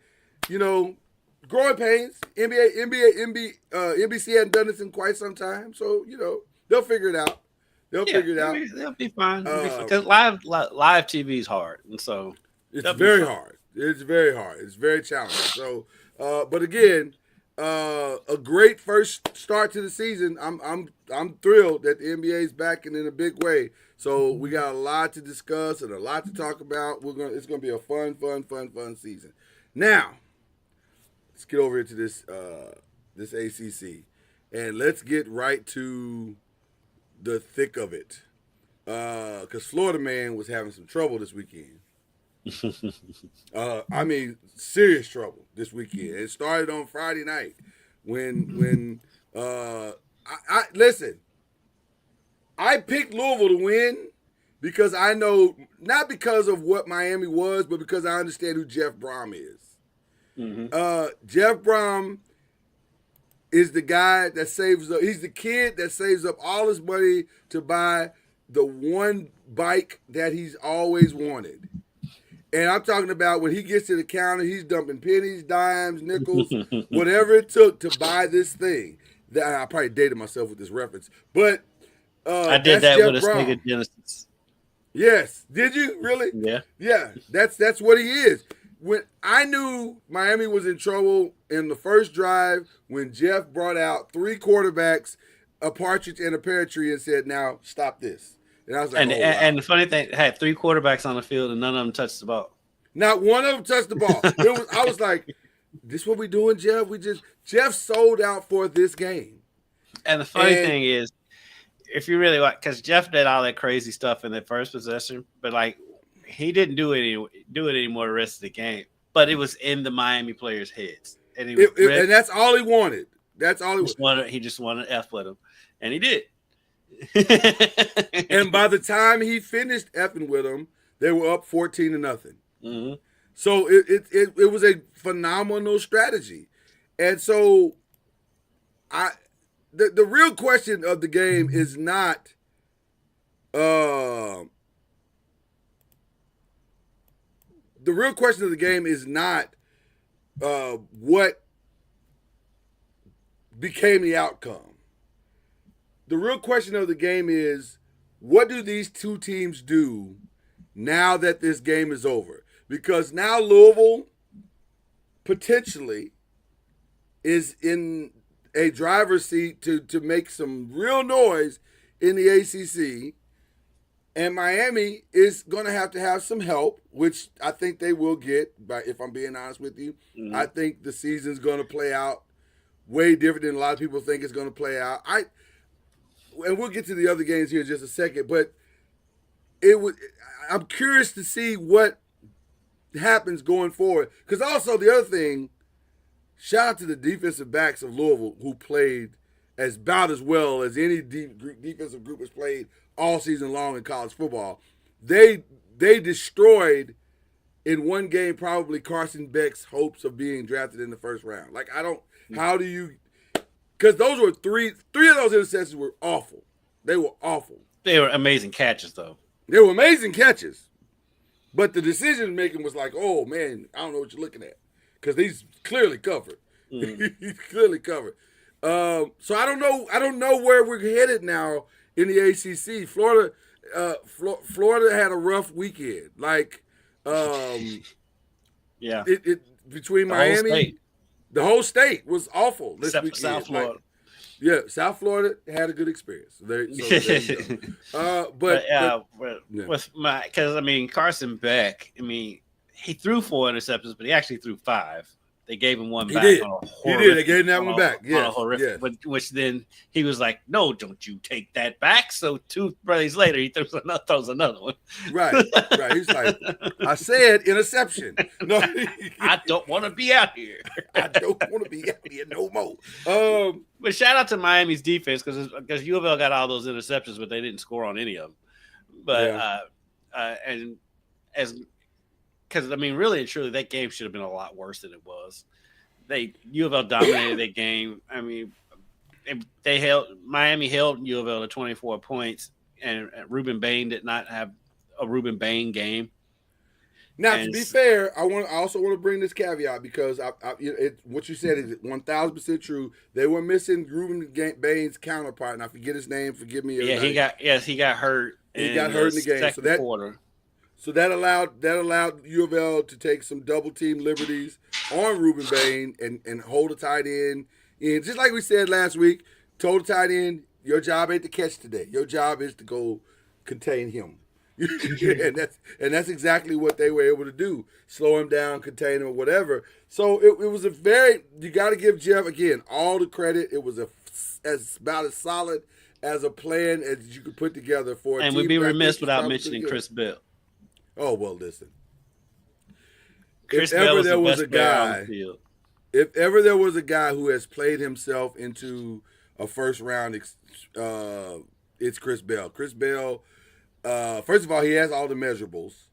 growing pains. NBC hadn't done this in quite some time, so they'll figure it out. They'll
be fine. Because live TV is hard, and so
it's very hard. It's very hard. It's very challenging. So, but again, a great first start to the season. I'm thrilled that the NBA is back and in a big way. So we got a lot to discuss and a lot to talk about. It's gonna be a fun season. Now, let's get over into this ACC, and let's get right to the thick of it. Because Florida man was having some trouble this weekend. I mean, serious trouble this weekend. It started on Friday night when I listen. I picked Louisville to win because I know, not because of what Miami was, but because I understand who Jeff Brom is. Mm-hmm. Jeff Brom is the guy that saves up. He's the kid that saves up all his money to buy the one bike that he's always wanted. And I'm talking about when he gets to the counter, he's dumping pennies, dimes, nickels, whatever it took to buy this thing. I probably dated myself with this reference, but
I did that Jeff with a Sega Genesis.
Yes, did you really? Yeah. That's what he is. When I knew Miami was in trouble in the first drive, when Jeff brought out 3 quarterbacks, a partridge and a pear tree, and said, "Now stop this." And I was like,
and the funny thing, had 3 quarterbacks on the field and none of them touched the ball.
Not one of them touched the ball. I was like, "This what we doing, Jeff? Jeff sold out for this game." And the
funny thing is, if you really want, because Jeff did all that crazy stuff in the first possession, but like he didn't do it anymore the rest of the game. But it was in the Miami players' heads, and
and that's all he wanted. That's all
he just wanted to F with him, and he did.
And by the time he finished effing with them, they were up 14-0. Mm-hmm. So it was a phenomenal strategy. And so the real question of the game is not what became the outcome. The real question of the game is, what do these two teams do now that this game is over? Because now Louisville potentially is in a driver's seat to make some real noise in the ACC, and Miami is going to have some help, which I think they will get, if I'm being honest with you. Mm-hmm. I think the season's going to play out way different than a lot of people think it's going to play out. and we'll get to the other games here in just a second, but I'm curious to see what happens going forward. Because also the other thing, shout out to the defensive backs of Louisville who played about as well as any defensive group has played all season long in college football. They destroyed in one game probably Carson Beck's hopes of being drafted in the first round. Like, how do you? Because those were three of those interceptions were awful. They were awful.
They were amazing catches, though.
They were amazing catches. But the decision making was like, oh, man, I don't know what you're looking at. Because he's clearly covered. He's clearly covered. So I don't know where we're headed now in the ACC. Florida had a rough weekend. Like,
yeah.
Between Miami, the whole state was awful this weekend.
South Florida.
Yeah, South Florida had a good experience. There you go.
Because I mean Carson Beck, I mean he threw 4 interceptions, but he actually threw 5. They gave him one back.
He did. They gave him that one back. Yes.
Which then he was like, "No, don't you take that back." So 2 plays later, he throws another one.
Right. He's like, "I said interception." No,
I don't want to be out here.
I don't want to be out here no more.
But shout out to Miami's defense because U of L got all those interceptions, but they didn't score on any of them. But because I mean, really and truly, that game should have been a lot worse than it was. U of L dominated that game. I mean, Miami held U of L to 24 points, and Ruben Bain did not have a Ruben Bain game.
Now, to be fair, I also want to bring this caveat because what you said is 1,000% true. They were missing Ruben Bain's counterpart, and I forget his name. Forgive me.
Yeah, he got hurt.
He got hurt in the game.
Second quarter.
So that allowed U of L to take some double team liberties on Ruben Bain and hold a tight end. And just like we said last week, told the tight end, your job ain't to catch today. Your job is to go contain him. and that's exactly what they were able to do. Slow him down, contain him, or whatever. So it was you got to give Jeff, again, all the credit. It was about as solid as a plan as you could put together for a team.
And we'd be remiss without mentioning Chris Bell.
Oh, well, listen.
If ever there was a guy
who has played himself into a first round, it's Chris Bell. Chris Bell, first of all, he has all the measurables.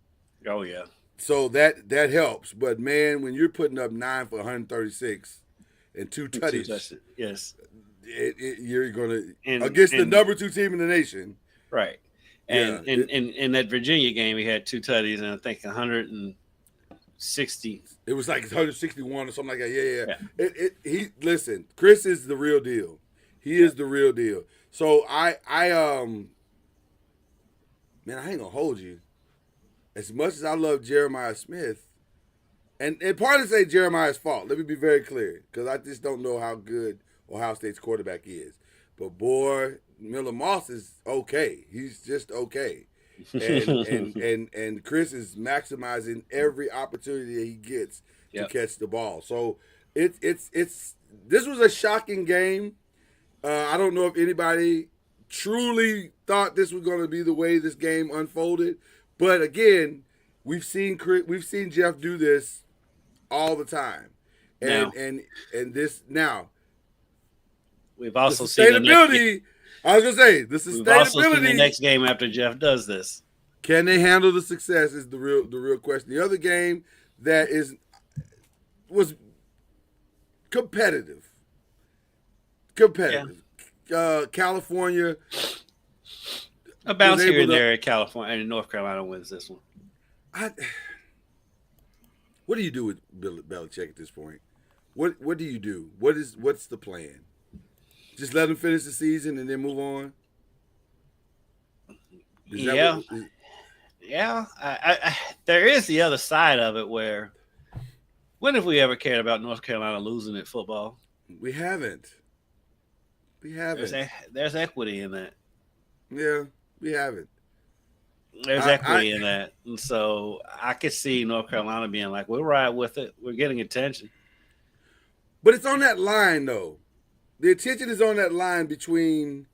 Oh, yeah.
So that helps. But, man, when you're putting up 9 for 136 and 2 tutties,
yes,
you're going to – against the number 2 team in the nation.
Right. And in that Virginia game, he had 2 tutties and I think 160.
It was like 161 or something like that. Yeah. Listen, Chris is the real deal. He is the real deal. So man, I ain't gonna hold you. As much as I love Jeremiah Smith, and part of it ain't Jeremiah's fault. Let me be very clear, because I just don't know how good Ohio State's quarterback is. But boy, Miller Moss is okay. He's just okay. And Chris is maximizing every opportunity that he gets to catch the ball. So this was a shocking game. I don't know if anybody truly thought this was going to be the way this game unfolded, but again, we've seen Jeff do this all the time, and this now.
We've also
seen sustainability. I was gonna say the sustainability. We've also seen
the next game after Jeff does this.
Can they handle the success? Is the real question. The other game that was competitive. California.
A bounce here and there at California, and North Carolina wins this one.
What do you do with Bill Belichick at this point? What do you do? What's the plan? Just let him finish the season and then move on?
Yeah. There is the other side of it where when have we ever cared about North Carolina losing at football?
We haven't.
There's equity in that.
Yeah, we haven't.
There's equity in that. And so I could see North Carolina being like, we'll ride with it. We're getting attention.
But it's on that line, though. The attention is on that line between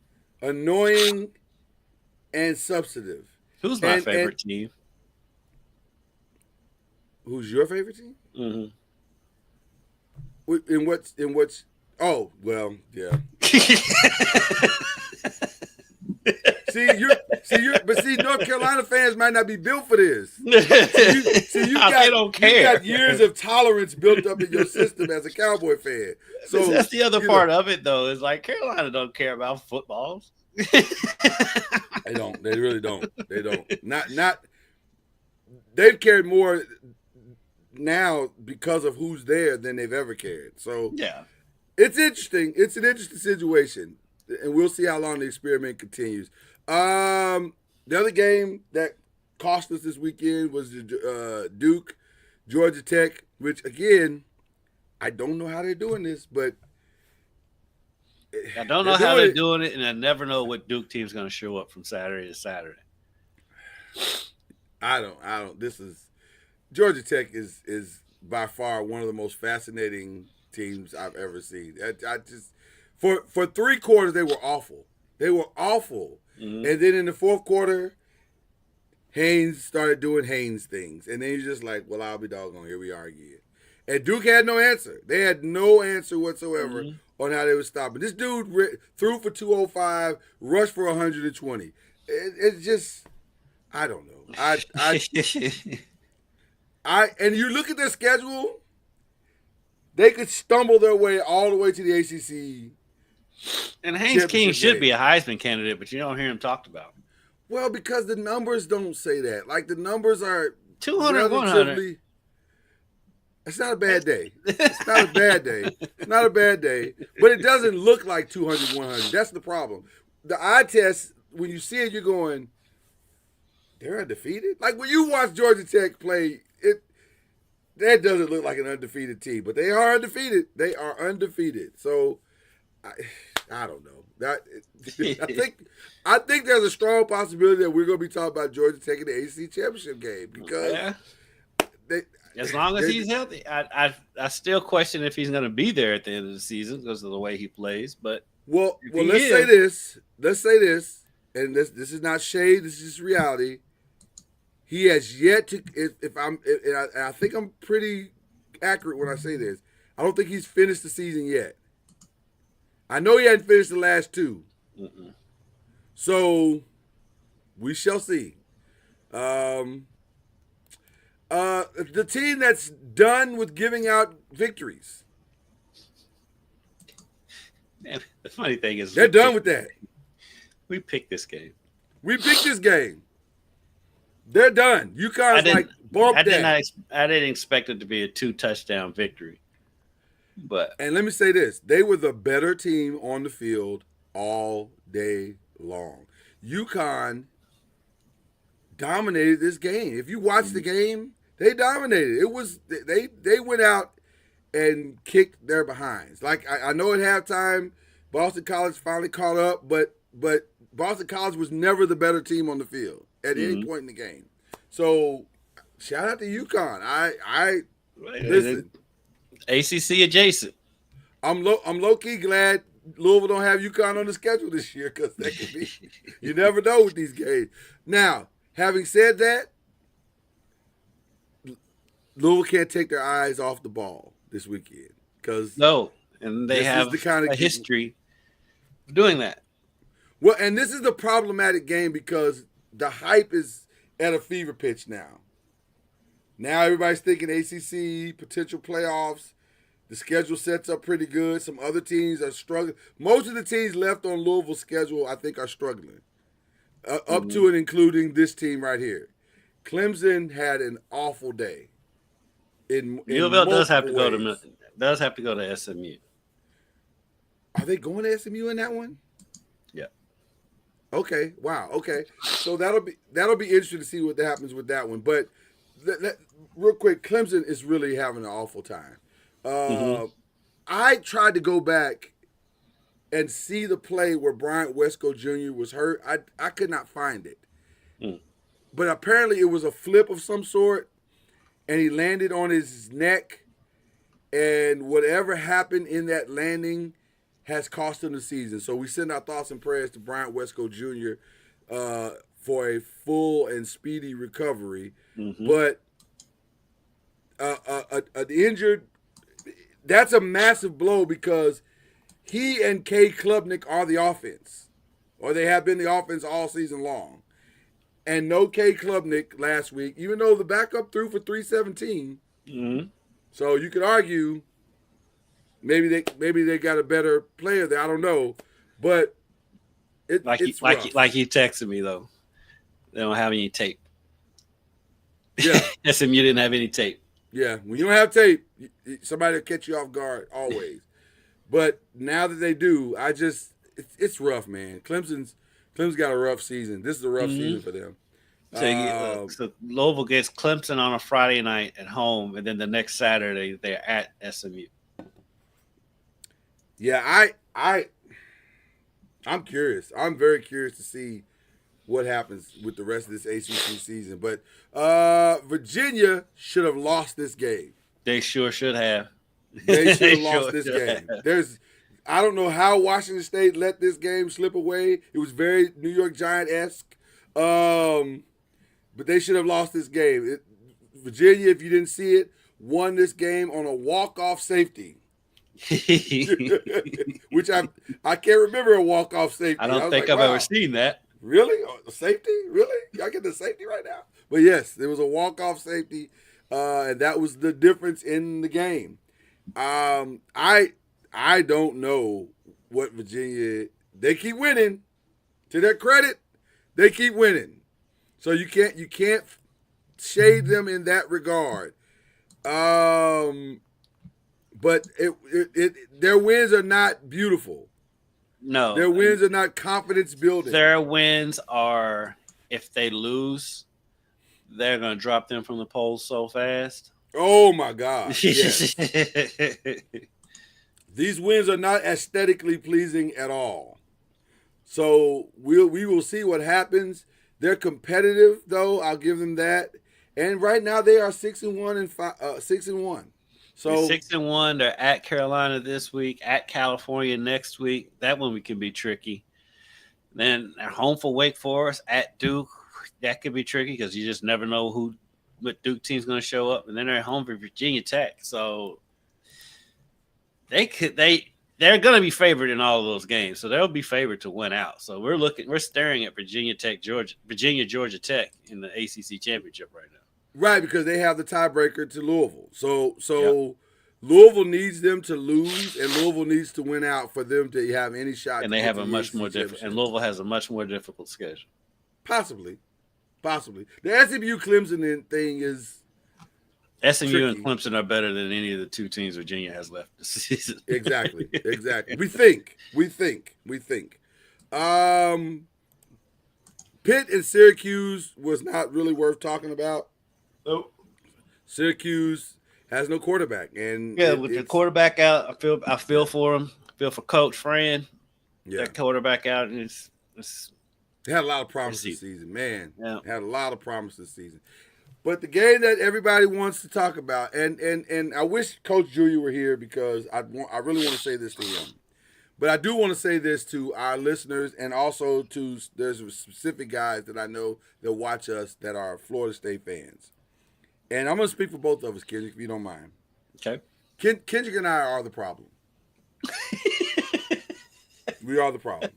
annoying, and substantive.
Who's my favorite team?
Who's your favorite team?
Mm-hmm.
In what's? Oh, well, yeah. See, North Carolina fans might not be built for this. They don't care. You got years of tolerance built up in your system as a Cowboy fan. So
that's the other part of it, though. Is like Carolina don't care about footballs.
They don't. They really don't. They don't. Not. They've cared more now because of who's there than they've ever cared. So
yeah,
it's interesting. It's an interesting situation, and we'll see how long the experiment continues. The other game that cost us this weekend was Duke, Georgia Tech, which again, I don't know how they're doing this, but
I don't know how they're doing it, and I never know what Duke team's going to show up from Saturday to Saturday.
I don't. This is Georgia Tech is by far one of the most fascinating teams I've ever seen. I just for 3 quarters they were awful. They were awful. Mm-hmm. And then in the 4th quarter, Haynes started doing Haynes things. And then he's just like, well, I'll be doggone, here we are again. And Duke had no answer. They had no answer whatsoever on how they would stop it. This dude threw for 205, rushed for 120. It's just, I don't know. And you look at their schedule, they could stumble their way all the way to the ACC.
And Haynes King should be a Heisman candidate, but you don't hear him talked about.
Well, because the numbers don't say that. Like, the numbers are
200, 100.
It's not a bad day. It's not a bad day. It's not a bad day. But it doesn't look like 200, 100. That's the problem. The eye test, when you see it, you're going, they're undefeated? Like, when you watch Georgia Tech play, that doesn't look like an undefeated team. But they are undefeated. They are undefeated. So, I don't know. I think there's a strong possibility that we're going to be talking about Georgia Tech in the ACC championship game because
as long as he's healthy. I still question if he's going to be there at the end of the season because of the way he plays. But
let's say this. Let's say this, and this is not shade. This is just reality. He has yet to. I think I'm pretty accurate when I say this. I don't think he's finished the season yet. I know he hadn't finished the last 2. Mm-mm. So, we shall see. The team that's done with giving out victories.
Man, the funny thing is
they're done with that.
We picked this game.
We picked this game. They're done. UConn's bumped that.
I didn't expect it to be a 2-touchdown victory.
And let me say this. They were the better team on the field all day long. UConn dominated this game. If you watch the game, they dominated. It was they went out and kicked their behinds. Like I know at halftime, Boston College finally caught up, but Boston College was never the better team on the field at any point in the game. So shout out to UConn. I listen.
ACC adjacent.
I'm low key glad Louisville don't have UConn on the schedule this year because that could be. You never know with these games. Now, having said that, Louisville can't take their eyes off the ball this weekend because
and they have a history of doing that.
Well, and this is the problematic game because the hype is at a fever pitch now. Now everybody's thinking ACC, potential playoffs. The schedule sets up pretty good. Some other teams are struggling. Most of the teams left on Louisville's schedule, I think, are struggling. Up to and including this team right here. Clemson had an awful day.
Louisville does have to go to SMU.
Are they going to SMU in that one?
Yeah.
Okay. Wow. Okay. So that'll be interesting to see what happens with that one. But real quick, Clemson is really having an awful time. I tried to go back and see the play where Bryant Wesco Jr. was hurt. I could not find it. But apparently it was a flip of some sort, and he landed on his neck, and whatever happened in that landing, has cost them the season. So we send our thoughts and prayers to Bryant Wesco Jr. For a full and speedy recovery.
Mm-hmm.
But an injured, that's a massive blow because he and K. Klubnik are the offense, or they have been the offense all season long. And no K. Klubnik last week, even though the backup threw for 317.
Mm-hmm.
So you could argue maybe they got a better player there. I don't know, but it's rough.
Like he texted me though. They don't have any tape.
Yeah,
SMU didn't have any tape.
Yeah, when you don't have tape, somebody will catch you off guard always. But now that they do, it's rough, man. Clemson's got a rough season. This is a rough season for them.
So Louisville gets Clemson on a Friday night at home, and then the next Saturday they're at SMU.
Yeah, I'm curious. I'm very curious to see what happens with the rest of this ACC season. But Virginia should have lost this game.
They sure should have.
They should have lost this game. I don't know how Washington State let this game slip away. It was very New York Giant-esque. But they should have lost this game. Virginia, if you didn't see it, won this game on a walk-off safety. Which I can't remember a walk-off safety.
I don't think I've ever seen that.
Really? A safety? Really? Y'all get the safety right now? But yes, there was a walk-off safety, and that was the difference in the game. I don't know what Virginia. They keep winning. To their credit, they keep winning. So you can't shade them in that regard. But their wins are not beautiful.
No.
Their wins are not confidence building.
Their wins are, if they lose, they're going to drop them from the polls so fast.
Oh, my God. Yes. These wins are not aesthetically pleasing at all. So we will see what happens. They're competitive, though. I'll give them that. And right now they are 6-1 and 6-1. So
6-1. They're at Carolina this week, at California next week. That one can be tricky. Then they're home for Wake Forest, at Duke. That could be tricky because you just never know what Duke team's going to show up. And then they're at home for Virginia Tech. So they're going to be favored in all of those games. So they'll be favored to win out. So we're staring at Virginia Georgia Tech in the ACC championship right now.
Right, because they have the tiebreaker to Louisville. So yep. Louisville needs them to lose, and Louisville needs to win out for them to have any shot.
And they have a much more difficult. And Louisville has a much more difficult schedule.
Possibly. The SMU Clemson thing is
SMU
tricky.
And Clemson are better than any of the two teams Virginia has left this season.
Exactly. We think. Pitt and Syracuse was not really worth talking about.
Nope.
Syracuse has no quarterback, and
with the quarterback out, I feel for him. I feel for Coach Fran.
Yeah,
that quarterback out, and
they had a lot of promise this season, man.
Yeah,
had a lot of promise this season. But the game that everybody wants to talk about, and I wish Coach Julia were here because I really want to say this to him. But I do want to say this to our listeners, and also to there's specific guys that I know that watch us that are Florida State fans. And I'm going to speak for both of us, Kendrick, if you don't mind.
Okay.
Kendrick and I are the problem. We are the problem.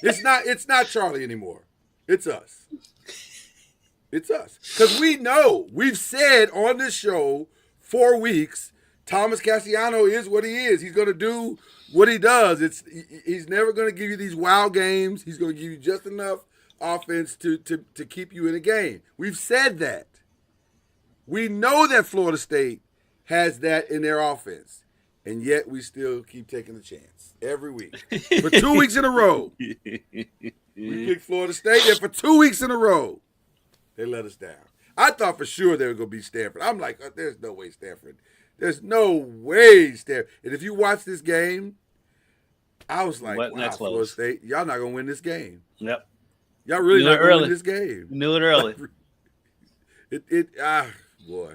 It's not Charlie anymore. It's us. Because we know, we've said on this show 4 weeks, Thomas Cassiano is what he is. He's going to do what he does. He's never going to give you these wow games. He's going to give you just enough offense to keep you in a game. We've said that. We know that Florida State has that in their offense, and yet we still keep taking the chance every week. For 2 weeks in a row, we picked Florida State, and for 2 weeks in a row, they let us down. I thought for sure they were going to beat Stanford. I'm like, there's no way Stanford. There's no way Stanford. And if you watch this game, I was like, wow, Florida State, y'all not going to win this game.
Yep.
Y'all really not going to win this game.
You knew it early.
Boy.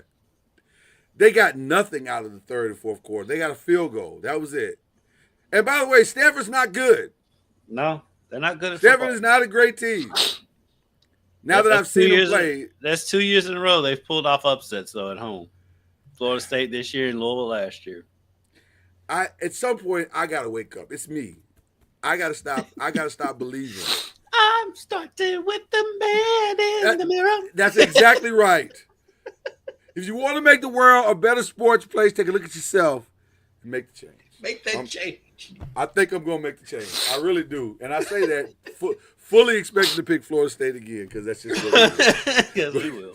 They got nothing out of the third and fourth quarter. They got a field goal. That was it. And by the way, Stanford's not good.
No, they're not good at
Stanford
football.
is not a great team. Now that I've seen them play.
That's 2 years in a row they've pulled off upsets, though, at home. Florida State this year and Louisville last year.
At some point, I got to wake up. It's me. I got to stop believing.
I'm starting with the man in the mirror.
That's exactly right. If you want to make the world a better sports place, take a look at yourself and make the change.
Make that change.
I think I'm going to make the change. I really do. And I say that fully expecting to pick Florida State again because that's just what it is.
Yes, we will.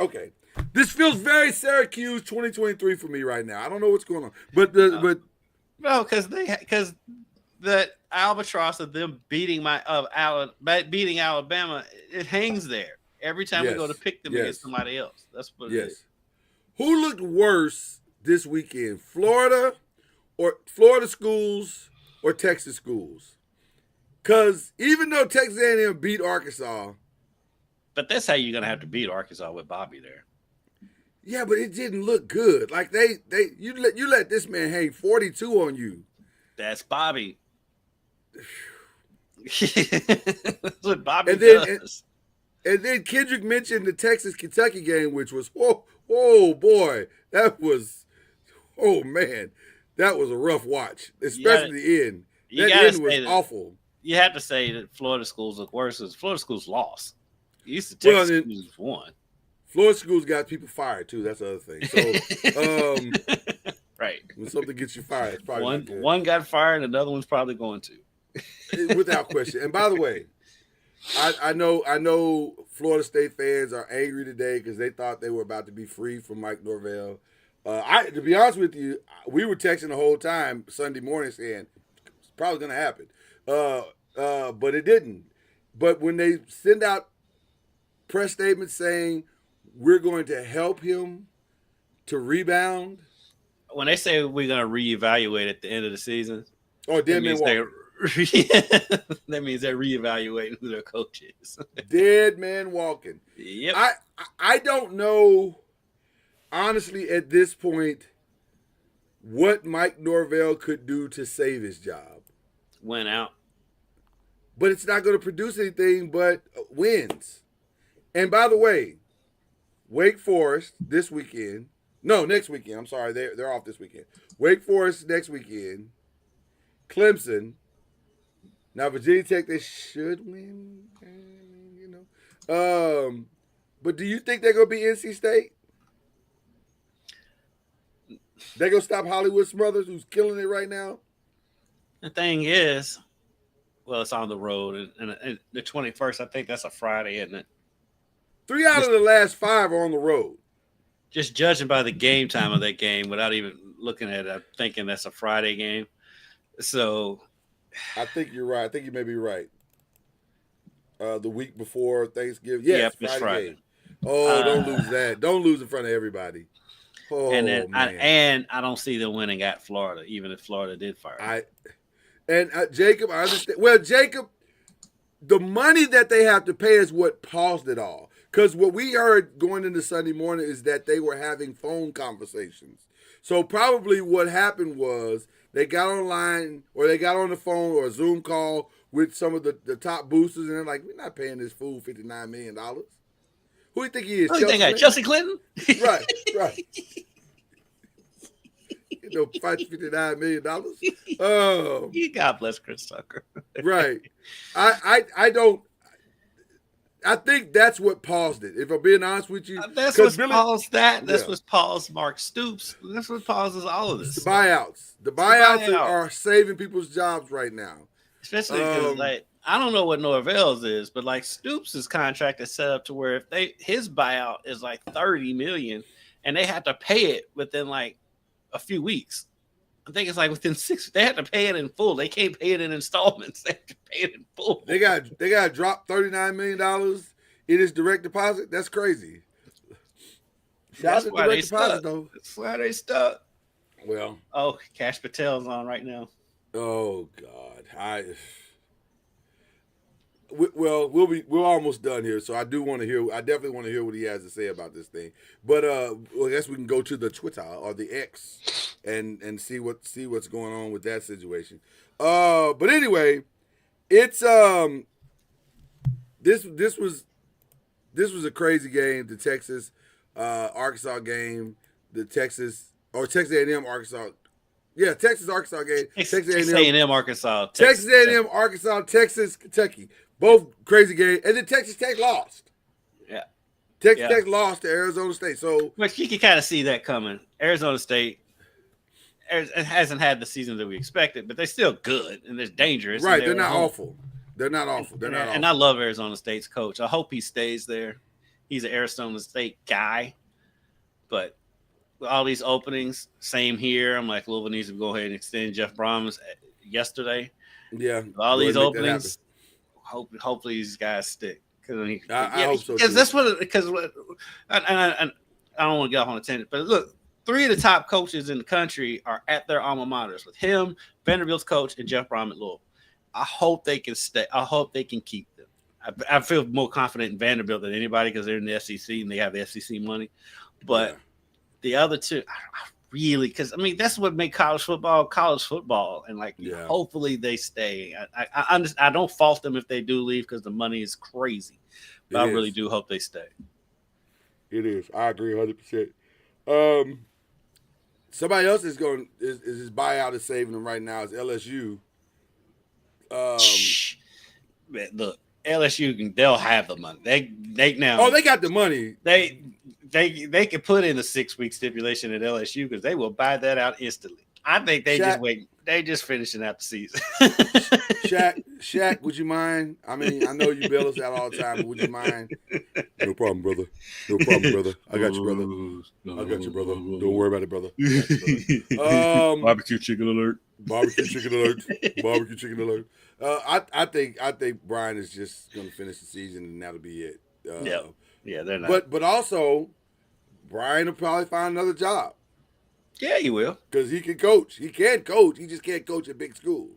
Okay. This feels very Syracuse 2023 for me right now. I don't know what's going on. But
no, because the albatross of them beating Alabama, it hangs there every time we go to pick them against somebody else. That's what it is.
Who looked worse this weekend? Florida schools or Texas schools? Because even though Texas A&M beat Arkansas,
but that's how you're gonna have to beat Arkansas with Bobby there.
Yeah, but it didn't look good. Like you let this man hang 42 on you.
That's Bobby. That's what Bobby does.
And then Kendrick mentioned the Texas-Kentucky game, which was whoa boy, that was that was a rough watch, especially the end. That end was awful.
You have to say that Florida schools look worse because Florida schools lost. Texas schools won.
Florida schools got people fired too. That's the other thing. So,
right.
When something gets you fired, it's probably
one got fired, and another one's probably going to.
Without question. And by the way, I know Florida State fans are angry today because they thought they were about to be free from Mike Norvell. To be honest with you, we were texting the whole time Sunday morning saying it's probably going to happen, but it didn't. But when they send out press statements saying we're going to help him to rebound,
when they say we're going to reevaluate at the end of the season,
dead man walking.
That means they're reevaluating who their coach is.
Dead man walking.
Yep.
I don't know, honestly, at this point, what Mike Norvell could do to save his job.
Went out.
But it's not going to produce anything but wins. And by the way, Wake Forest this weekend. No, next weekend. I'm sorry. They're off this weekend. Wake Forest next weekend. Clemson. Now, Virginia Tech, they should win. But do you think they're going to be NC State? They're going to stop Hollywood Smothers, who's killing it right now?
The thing is, well, it's on the road. And the 21st, I think that's a Friday, isn't it?
3 out of the last 5 are on the road.
Just judging by the game time of that game without even looking at it, I'm thinking that's a Friday game. So
I think you're right. I think you may be right. The week before Thanksgiving. Yes,
it's Friday.
Oh, don't lose that. Don't lose in front of everybody. Oh,
and then
man.
I don't see them winning at Florida, even if Florida did fire.
Jacob, I understand. Well, Jacob, the money that they have to pay is what paused it all. Because what we heard going into Sunday morning is that they were having phone conversations. So probably what happened was they got online or they got on the phone or a Zoom call with some of the top boosters, and they're like, we're not paying this fool $59 million. Who do you think he is?
Chelsea Clinton?
Right. $59 million.
God bless Chris Tucker.
Right. I think that's what paused it. If I'm being honest with you,
that's what paused that. That's what paused Mark Stoops. That's what pauses all of this.
The buyouts. The buyouts are saving people's jobs right now.
Especially because, I don't know what Norvell's is, but like Stoops' contract is set up to where if his buyout is like $30 million, and they have to pay it within like a few weeks. I think it's like within 6. They have to pay it in full. They can't pay it in installments. They have to pay it in full.
They got to drop $39 million in his direct deposit. That's crazy.
That's why they stuck. That's why they stuck.
Well,
Cash Patel's on right now.
Oh God, we're almost done here, so I definitely want to hear what he has to say about this thing. But I guess we can go to the Twitter or the X and see what's going on with that situation. But anyway, it's this was a crazy game. The Texas Arkansas game, the Texas A&M Arkansas. Yeah, Texas Arkansas game.
Texas A&M Arkansas.
Texas A&M Arkansas. Texas Kentucky. Both crazy games. And then Texas Tech lost.
Yeah.
Texas Tech lost to Arizona State. So,
but you can kind of see that coming. Arizona State hasn't had the season that we expected, but they're still good and they're dangerous.
Right, they're not awful. They're not awful.
And I love Arizona State's coach. I hope he stays there. He's an Arizona State guy. But with all these openings, same here. I'm like, Louisville needs to go ahead and extend Jeff Brahms yesterday.
Yeah.
With all these openings, hopefully these guys stick.
I hope so.
Because that's what. I don't want to get off on a tangent, but look, 3 of the top coaches in the country are at their alma maters with him, Vanderbilt's coach, and Jeff Brom at Louisville. I hope they can stay. I hope they can keep them. I feel more confident in Vanderbilt than anybody because they're in the SEC and they have the SEC money. But the other two, I really, because I mean that's what makes college football, and hopefully they stay. I don't fault them if they do leave because the money is crazy. But I really do hope they stay.
It is. I agree 100%. Somebody else is his buyout is saving them right now is LSU.
Man, look, LSU they'll have the money. They now.
Oh, they got the money.
They can put in a 6-week stipulation at LSU because they will buy that out instantly. I think they just wait. They just finishing out the season.
Shaq, would you mind? I mean, I know you bail us out all the time, but would you mind? No problem, brother. No problem, brother. I got you, brother. I got you, brother. Don't worry about it, brother.
Barbecue chicken alert.
Barbecue chicken alert. Barbecue chicken alert. I think Brian is just going to finish the season and that'll be it.
Yeah, they're not.
But also, Brian will probably find another job.
Yeah, he will.
Because he can coach. He can coach. He just can't coach at big schools.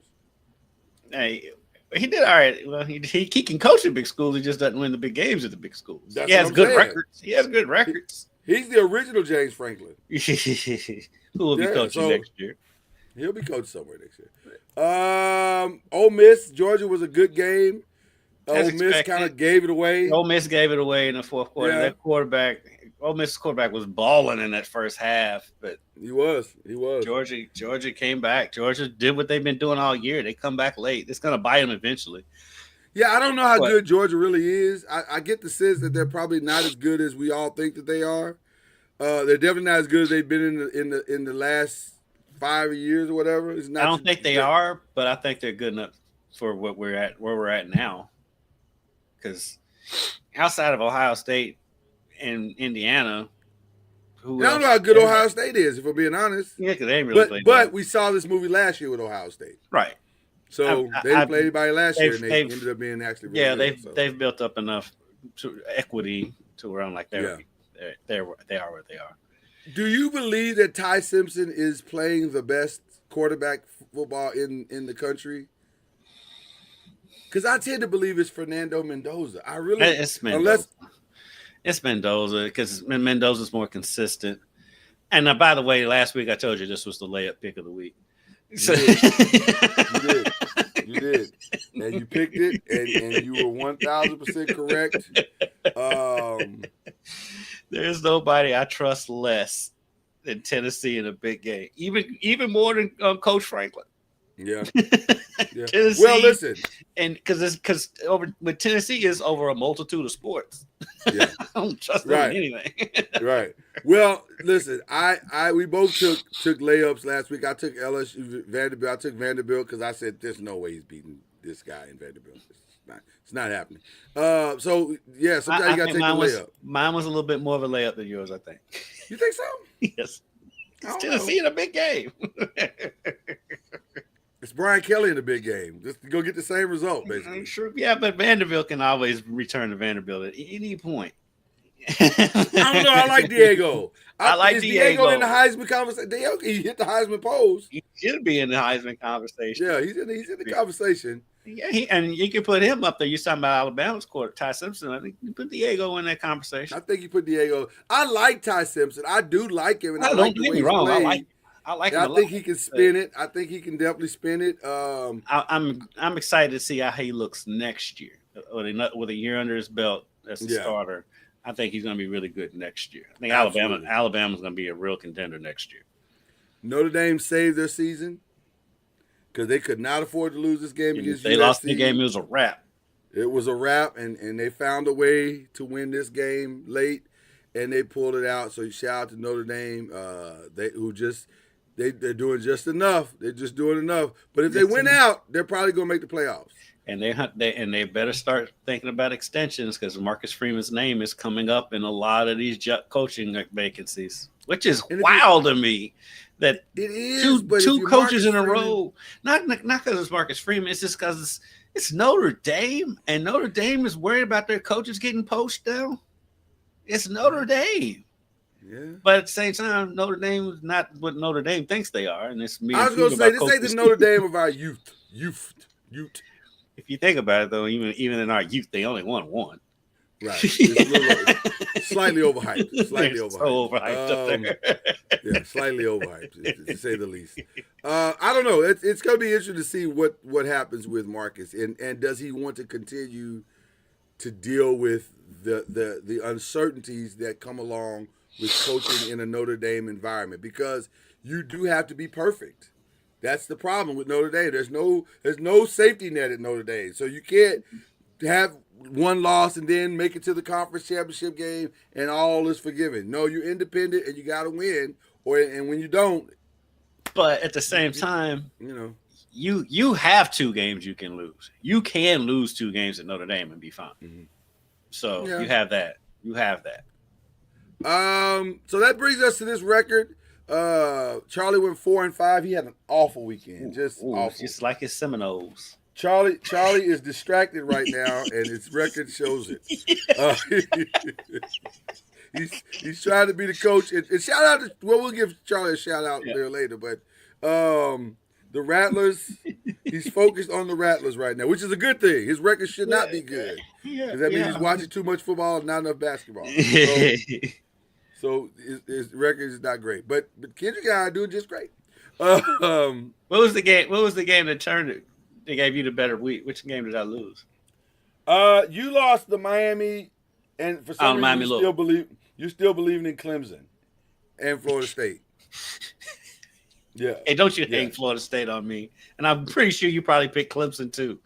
Hey, he did all right. Well, he can coach at big schools. He just doesn't win the big games at the big schools. He has good records. He has good records.
He's the original James Franklin.
Who will be coaching next year?
He'll be coaching somewhere next year. Ole Miss, Georgia was a good game. Ole Miss kind of gave it away.
Ole Miss gave it away in the fourth quarter. Yeah. That Ole Miss quarterback was balling in that first half, but
he was.
Georgia came back. Georgia did what they've been doing all year. They come back late. It's going to bite them eventually.
Yeah, I don't know how good Georgia really is. I get the sense that they're probably not as good as we all think that they are. They're definitely not as good as they've been in the last 5 years or whatever. It's not.
I don't think they are, but I think they're good enough for where we're at now. Because outside of Ohio State and Indiana,
I don't know how good Ohio State is, if we're being honest.
Yeah, because they ain't really played.
But we saw this movie last year with Ohio State,
right?
So they didn't play anybody last year, and they ended up being actually really good.
They've built up enough equity to where I'm like they are where they are.
Do you believe that Ty Simpson is playing the best quarterback football in the country? Because I tend to believe it's Fernando Mendoza. I really
it's Mendoza. It's Mendoza because Mendoza's more consistent. And by the way, last week I told you this was the layup pick of the week.
You did. And you picked it, and you were 1,000% correct.
There's nobody I trust less than Tennessee in a big game, even more than Coach Franklin.
Yeah.
Tennessee,
well, listen,
and because with Tennessee is over a multitude of sports.
Yeah,
I don't trust them in anything.
Right. Well, listen, we both took layups last week. I took LSU Vanderbilt. I took Vanderbilt because I said there's no way he's beating this guy in Vanderbilt. It's not happening. So yeah, sometimes you got to take a layup.
Mine was a little bit more of a layup than yours, I think.
You think so?
Yes. It's Tennessee in a big game.
It's Brian Kelly in the big game. Just to go get the same result, basically.
Sure. Yeah, but Vanderbilt can always return to Vanderbilt at any point.
I don't know. I like Diego.
I like Diego
in the Heisman conversation. Diego, he hit the Heisman pose.
He should be in the Heisman conversation.
Yeah, he's in the conversation.
Yeah, and you can put him up there. You're talking about Alabama's quarter, Ty Simpson. I think you put Diego in that conversation.
I think you put Diego. I like Ty Simpson. I do like him, and I
don't
like
get me wrong. I like him.
I think he can spin it. I think he can definitely spin it.
I'm excited to see how he looks next year with a year under his belt as a starter. I think he's going to be really good next year. I think Alabama's going to be a real contender next year.
Notre Dame saved their season because they could not afford to lose this game against USC.
They lost the game. It was a wrap.
It was a wrap, and they found a way to win this game late, and they pulled it out. So shout out to Notre Dame. They're doing just enough. They're just doing enough. But if they win out, they're probably going to make the playoffs.
And they better start thinking about extensions because Marcus Freeman's name is coming up in a lot of these coaching vacancies, which is wild to me. That
it is
two coaches in a row. Not because it's Marcus Freeman. It's just because it's Notre Dame, and Notre Dame is worried about their coaches getting poached now. It's Notre Dame.
Yeah.
But at the same time, Notre Dame is not what Notre Dame thinks they are, and it's me.
I was going to say this ain't the Notre Dame of our youth.
If you think about it, though, even in our youth, they only won one.
Right. It's slightly overhyped. Slightly overhyped.
So overhyped up there.
Yeah, slightly overhyped, to say the least. I don't know. It's going to be interesting to see what happens with Marcus, and does he want to continue to deal with the uncertainties that come along with coaching in a Notre Dame environment? Because you do have to be perfect. That's the problem with Notre Dame. There's no safety net at Notre Dame. So you can't have one loss and then make it to the conference championship game and all is forgiven. No, you're independent and you got to win. And when you don't,
but at the same time, you have 2 games you can lose. You can lose 2 games at Notre Dame and be fine. Mm-hmm. So you have that. You have that.
So that brings us to this record. Charlie went 4-5. He had an awful weekend. Awful.
Just like his Seminoles.
Charlie is distracted right now, and his record shows it. He's trying to be the coach. And shout out to, we'll give Charlie a shout out there later, but the Rattlers, he's focused on the Rattlers right now, which is a good thing. His record should not be good. Because that means he's watching too much football and not enough basketball. So his record is not great. But Kendrick and I are doing just great.
What was the game that turned it? They gave you the better week. Which game did I lose?
You lost the Miami, and for some reason you're still believing in Clemson and Florida State. Yeah.
Hey, don't you hang Florida State on me? And I'm pretty sure you probably picked Clemson too.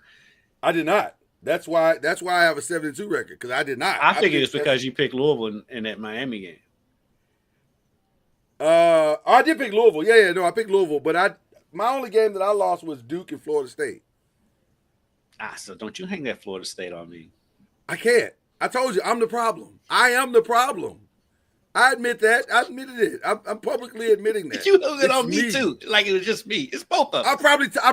I did not. That's why I have a 7-2 record, because I did not.
I figured it's because you picked Louisville in that Miami game.
I did pick Louisville. Yeah, no, I picked Louisville, but my only game that I lost was Duke and Florida State.
So don't you hang that Florida State on me.
I can't. I told you, I'm the problem. I am the problem. I admit that. I admitted it. I'm publicly admitting that.
You hung it on me too, like it was just me. It's both of us.
I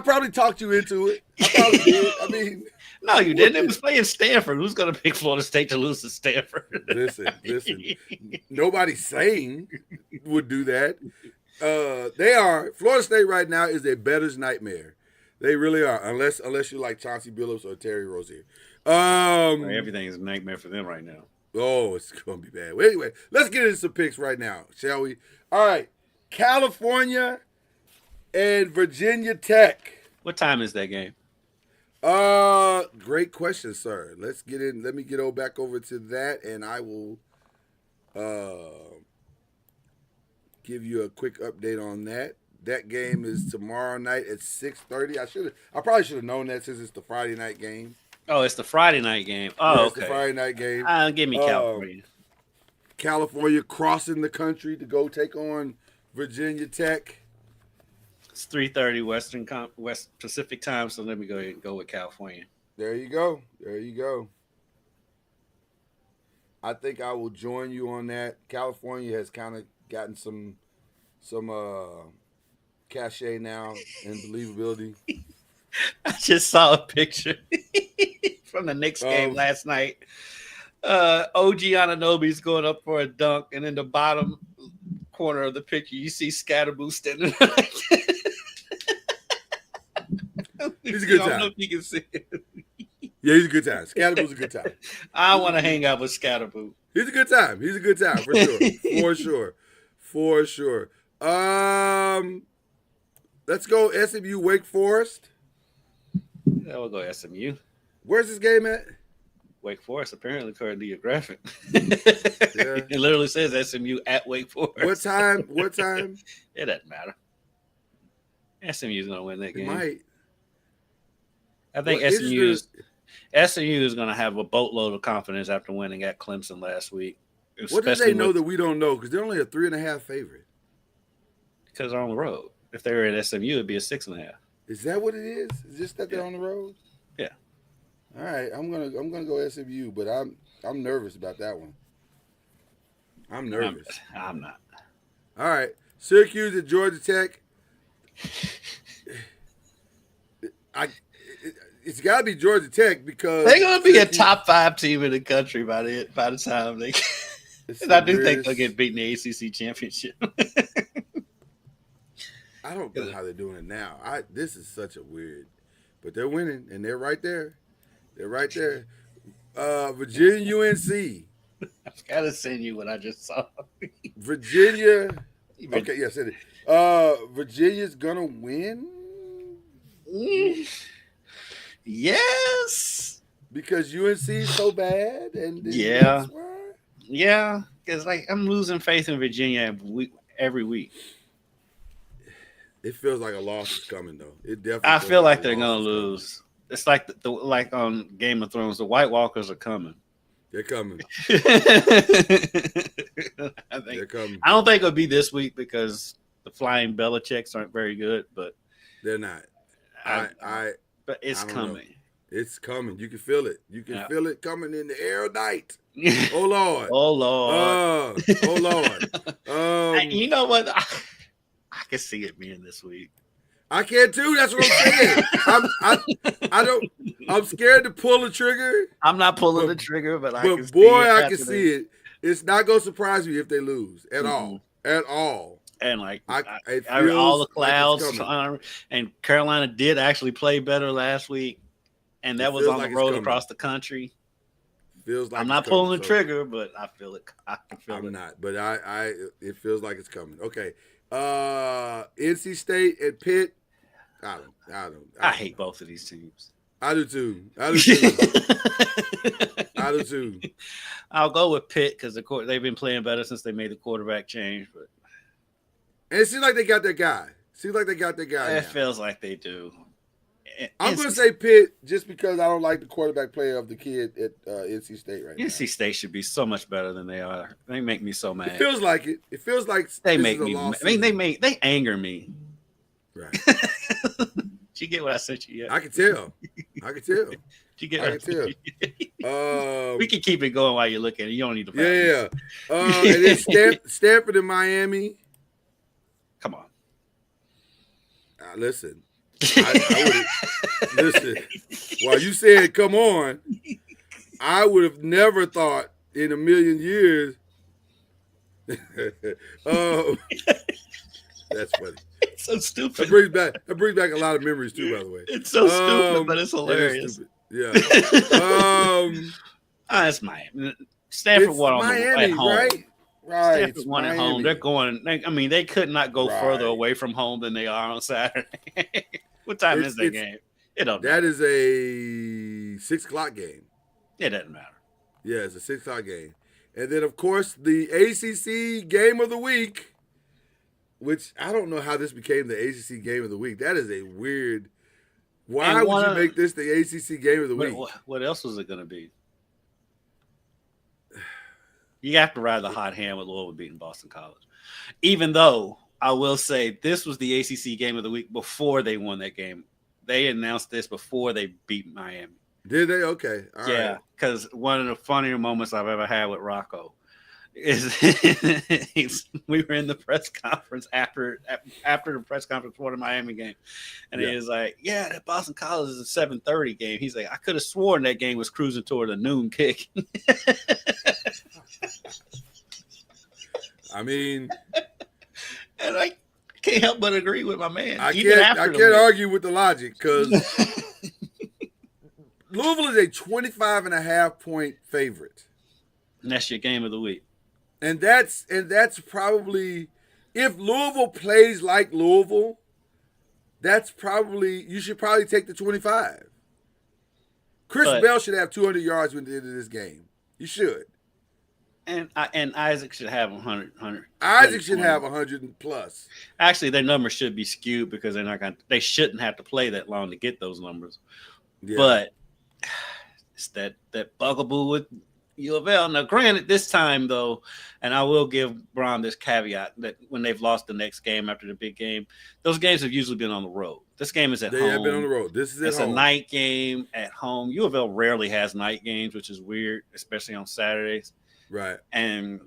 probably talked you into it. I probably did. I mean,
no, you didn't. It was playing Stanford. Who's going to pick Florida State to lose to Stanford?
Listen. Nobody sane would do that. Florida State right now is a bettor's nightmare. They really are, unless you like Chauncey Billups or Terry Rozier.
Everything is a nightmare for them right now.
Oh, it's going to be bad. Well, anyway, let's get into some picks right now, shall we? All right, California and Virginia Tech.
What time is that game?
Great question, sir. Let's get in. Let me get back over to that, and I will give you a quick update on that. That game is tomorrow night at 6:30. I probably should have known that since it's the Friday night game.
Oh, it's the Friday night game. Oh,
yeah,
it's
the Friday night game.
Give me California.
California crossing the country to go take on Virginia Tech.
It's 3:30 West Pacific time, so let me go ahead and go with California.
There you go. I think I will join you on that. California has kind of gotten some cachet now and believability.
I just saw a picture from the Knicks game last night OG Ananobi's going up for a dunk, and in the bottom corner of the picture, you see Scatterboo standing right there.
He's a good time.
I don't know if you can see it.
Yeah, he's a good time. Scatterboo's a good time.
I want to hang out with Scatterboo.
He's a good time. He's a good time for sure. For sure. Let's go SMU Wake Forest.
Yeah, we'll go SMU.
Where's this game at?
Wake Forest, apparently, according to your graphic.
Yeah.
It literally says SMU at Wake Forest.
What time?
It doesn't matter. SMU's going to win that game.
It might.
I think SMU is going to have a boatload of confidence after winning at Clemson last week.
What do they know that we don't know? Because they're only a 3.5 favorite.
Because they're on the road. If they were at SMU, it'd be a 6.5.
Is that what it is? Is just that they're on the road?
Yeah.
All right, I'm gonna go SMU, but I'm nervous about that one. I'm nervous.
I'm not.
All right, Syracuse at Georgia Tech. It's got to be Georgia Tech because
they're going to be a top 5 team in the country by the time they. I do think they'll get beaten in the ACC championship.
I don't know how they're doing it now. This is such a weird, but they're winning and they're right there. They're right there. Virginia UNC.
I've got to send you what I just saw.
Virginia. Okay, yes, it is. Virginia's gonna win.
Yes.
Because UNC is so bad, and
yeah, because I'm losing faith in Virginia every week.
It feels like a loss is coming, though. It definitely.
I feel like they're gonna lose. It's like like on Game of Thrones, the White Walkers are coming.
They're coming.
They're coming. I don't think it'll be this week because the Flying Belichicks aren't very good, but
they're not.
But it's coming.
Know. It's coming. You can feel it. You can feel it coming in the air of night. Oh Lord.
Oh Lord.
Oh Lord.
You know what? I can see it being this week.
I can too. That's what I'm saying. I'm scared to pull the trigger.
I'm not pulling the trigger, but I can
see it. It's not gonna surprise me if they lose at all. At all.
And all the clouds, and Carolina did actually play better last week, and that was on the road across the country.
Feels like
I'm not pulling the trigger, but I feel it. I can feel it.
I'm not, but it feels like it's coming. Okay, NC State and Pitt. I
hate both of these teams.
I do too. I do too.
I'll go with Pitt because they've been playing better since they made the quarterback change, but.
And it seems like they got their guy.
It feels like they do.
I'm going to say Pitt just because I don't like the quarterback play of the kid at NC State right now.
NC State should be so much better than they are. They make me so mad.
It feels like it. It feels like
they make me. They anger me.
Right.
Did you get what I sent you yet?
I can tell. Did
you get what I tell? We can keep it going while you're looking. You don't need to.
Yeah. And then Stanford and Miami.
Come on.
Listen. Listen. While you said come on, I would have never thought in a million years. That's funny.
It's so stupid.
That brings back a lot of memories too, by the way.
It's so stupid, but it's hilarious.
Yeah.
It's Miami. Stanford won at home.
Right.
Stanford won at home. They're going. They could not go further away from home than they are on Saturday. What time is that game? It don't matter.
That is a 6:00 game.
It doesn't matter.
Yeah, it's a 6:00 game. And then, of course, the ACC game of the week, which I don't know how this became the ACC game of the week. That is a weird. Why would you make this the ACC game of the week?
What else was it going to be? You have to ride the hot hand with Louisville beating Boston College. Even though I will say this was the ACC game of the week before they won that game. They announced this before they beat Miami.
Did they? Okay. All right.
Because one of the funnier moments I've ever had with Rocco, we were in the press conference after the press conference for the Miami game, and he was like, "Yeah, that Boston College is a 7:30 game." He's like, "I could have sworn that game was cruising toward a noon kick."
I mean,
and I can't help but agree with my man.
I can't argue with the logic because Louisville is a 25.5 point favorite.
And that's your game of the week.
And that's probably, if Louisville plays like Louisville, you should probably take the 25. Chris Bell should have 200 yards at the end of this game. You should.
And Isaac should have 100.
Isaac should have 100 plus.
Actually, their numbers should be skewed because they shouldn't have to play that long to get those numbers. Yeah. But it's that bugaboo with U of L. Now, granted, this time though, and I will give Bron this caveat that when they've lost the next game after the big game, those games have usually been on the road. This game is at home.
They have been on the road. This is at home.
It's a night game at home. U of L rarely has night games, which is weird, especially on Saturdays.
Right.
And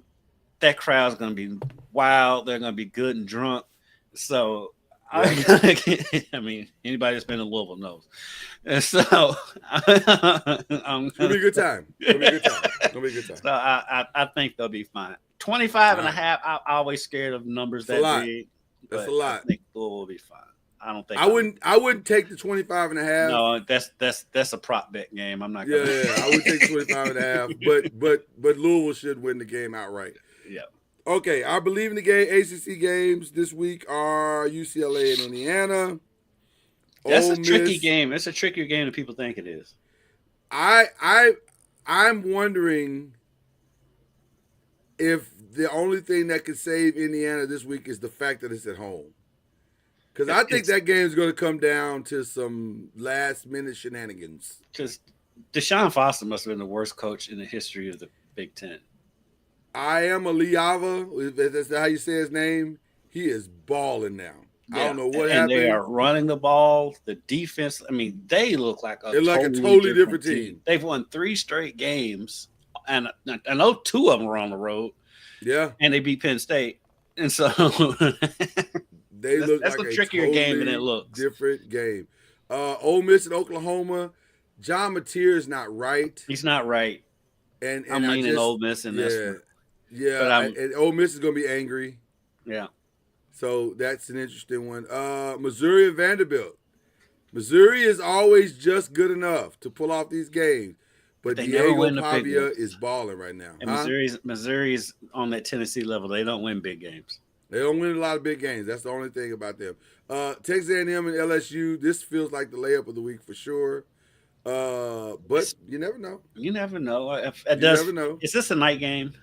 that crowd's going to be wild. They're going to be good and drunk. So, I mean, anybody that's been in Louisville knows. And so,
it's going to be a good time.
So, I think they'll be fine. 25 and a half, I'm always scared of numbers that big.
That's a lot.
I think Louisville will be fine. I don't think
I wouldn't take the 25 and a half.
No, that's a prop bet game. I'm not gonna
I would take 25 and a half, but Louisville should win the game outright.
Yeah.
Okay, I believe in the game. ACC games this week are UCLA and Indiana.
That's a tricky game. It's a trickier game than people think it is.
I'm wondering if the only thing that could save Indiana this week is the fact that it's at home. Because I think that game is going to come down to some last-minute shenanigans.
Because Deshaun Foster must have been the worst coach in the history of the Big Ten.
I am Aliava. That's how you say his name. He is balling now. Yeah. I don't know what happened.
And they are running the ball. The defense, I mean, they look like a
totally different team.
They've won 3 straight games. And I know 2 of them were on the road.
Yeah.
And they beat Penn State. And so
that's
a trickier game than it looks.
Different game. Ole Miss and Oklahoma. John Mateer is not right.
He's not right.
And
I'm leaning Ole Miss in this one.
Yeah, and Ole Miss is going to be angry.
Yeah.
So that's an interesting one. Missouri and Vanderbilt. Missouri is always just good enough to pull off these games. But Diego Pavia is balling right now.
And Missouri's on that Tennessee level. They don't win big games.
They don't win a lot of big games. That's the only thing about them. Texas A&M and LSU, this feels like the layup of the week for sure. But you never know.
You never know.
Never know.
Is this a night game?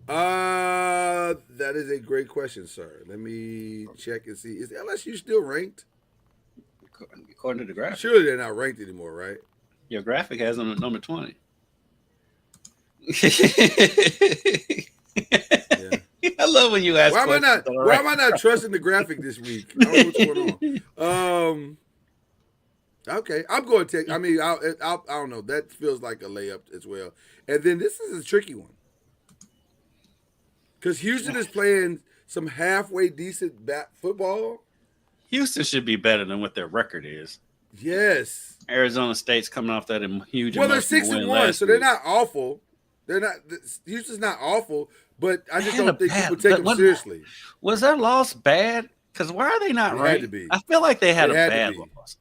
That is a great question, sir. Let me check and see. Is LSU still ranked?
According to the graphic.
Surely they're not ranked anymore, right?
Your graphic has them at number 20. I love when you ask questions.
Why am I not trusting the graphic this week? I don't know what's going on. Okay, I'm going to take. I mean, I don't know. That feels like a layup as well. And then this is a tricky one because Houston is playing some halfway decent football.
Houston should be better than what their record is.
Yes.
Arizona State's coming off that huge.
Well, they're 6-1, so they're not awful. They're not. Houston's not awful, but I just don't think people take them seriously.
Was their loss bad? Because why are they not right?
Had to be.
I feel like they had a bad loss.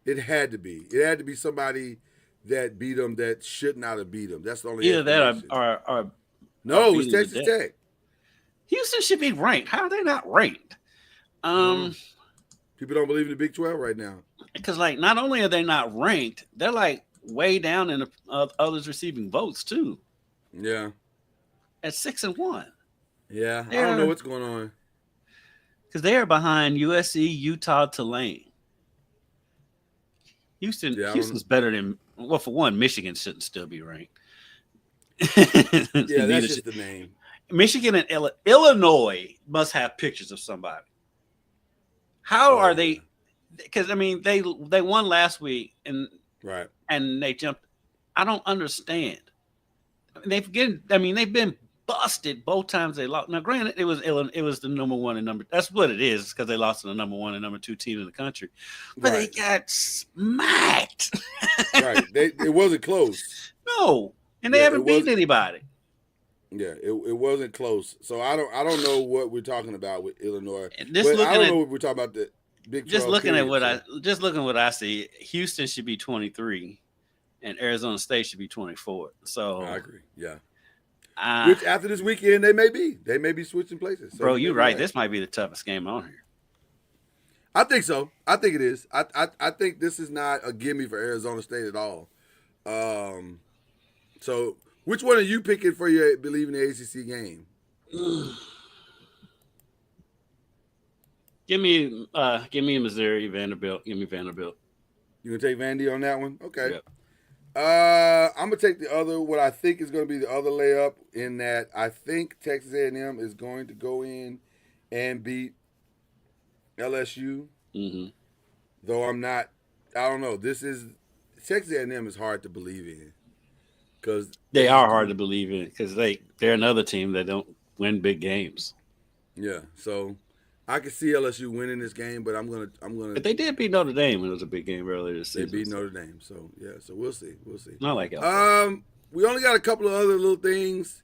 It had to be. It had to be somebody that beat them that should not have beat them. That's the only.
Either that or
no, it was Texas Tech.
Houston should be ranked. How are they not ranked?
People don't believe in the Big 12 right now.
Because, like, not only are they not ranked, they're, like, way down in the others receiving votes, too.
Yeah.
At 6-1.
Yeah, I don't know what's going on.
Because they are behind USC, Utah, Tulane. Houston's better than, well, for one, Michigan shouldn't still be ranked.
Yeah, that's just the name.
Michigan and Illinois must have pictures of somebody. How are they? Because I mean, they won last week and
right,
and they jumped. I don't understand. they've been busted both times they lost. Now, granted, it was the number one and number. That's what it is, because they lost to the number one and number 2 team in the country. But they got smacked.
Right. It wasn't close.
No, and they haven't beaten anybody.
Yeah, it wasn't close. So I don't know what we're talking about with Illinois.
I
don't know what we're talking about the Big 12.
Just looking at what I see, Houston should be 23, and Arizona State should be 24. So
I agree. Yeah. Which after this weekend they may be switching places. So
bro, you're right. This might be the toughest game on here.
I think so. I think it is. I think this is not a gimme for Arizona State at all. So which one are you picking for your Believe in the ACC game?
Give me Missouri, Vanderbilt. Give me Vanderbilt.
You gonna take Vandy on that one? Okay.
Yep.
I'm gonna take the other. What I think is gonna be the other layup, in that I think Texas A&M is going to go in and beat LSU.
Mm-hmm.
Though I'm not. I don't know. Texas A&M is hard to believe in, because
they are hard to believe in, because they're another team that don't win big games.
Yeah. So I can see LSU winning this game, but I'm gonna.
But they did beat Notre Dame. It was a big game earlier this season.
They beat Notre Dame, so yeah. So we'll see.
I like it.
We only got a couple of other little things.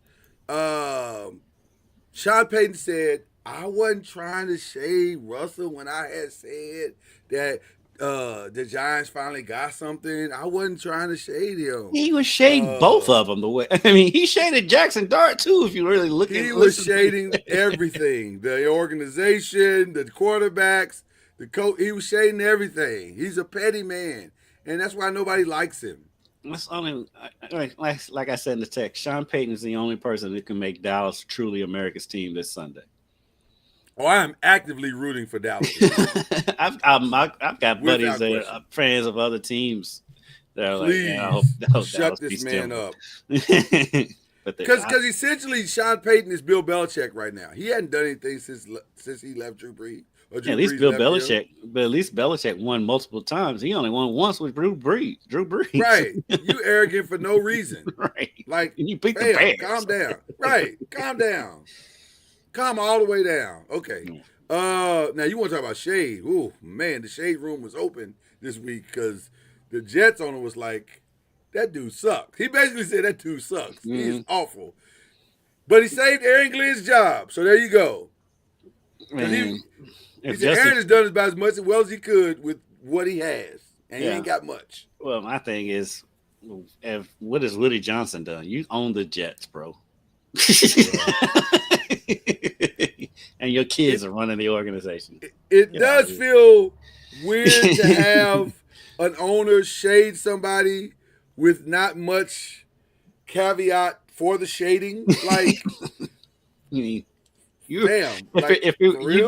Sean Payton said, "I wasn't trying to shade Russell when I had said that the Giants finally got something. I wasn't trying to shade him.
He was shading both of them. The way he shaded Jackson Dart too. If you really look at,
he was shading everything: the organization, the quarterbacks, the coach. He was shading everything. He's a petty man, and that's why nobody likes him.
That's only like I said in the text. Sean Payton is the only person that can make Dallas truly America's team this Sunday.
Oh, I am actively rooting for Dallas.
I've got buddies that are fans of other teams that are
Please,
I hope
shut
Dallas
this man up.
But
because essentially Sean Payton is Bill Belichick right now. He hadn't done anything since he left Drew Brees.
At least Belichick won multiple times. He only won once with Drew Brees.
Right. You arrogant for no reason.
Right.
Like,
you beat the Bears.
Calm down. Right. Calm down. Calm all the way down. Okay. Now you want to talk about shade. Ooh, man, the shade room was open this week because the Jets owner was like, that dude sucks. He basically said that dude sucks. Mm-hmm. He's awful. But he saved Aaron Glenn's job. So there you go. He said Aaron has done about as much well as he could with what he has. And he ain't got much.
Well, my thing is, what has Woody Johnson done? You own the Jets, bro. And your kids are running the organization.
It does feel weird to have an owner shade somebody with not much caveat for the shading. Like,
damn.
You'd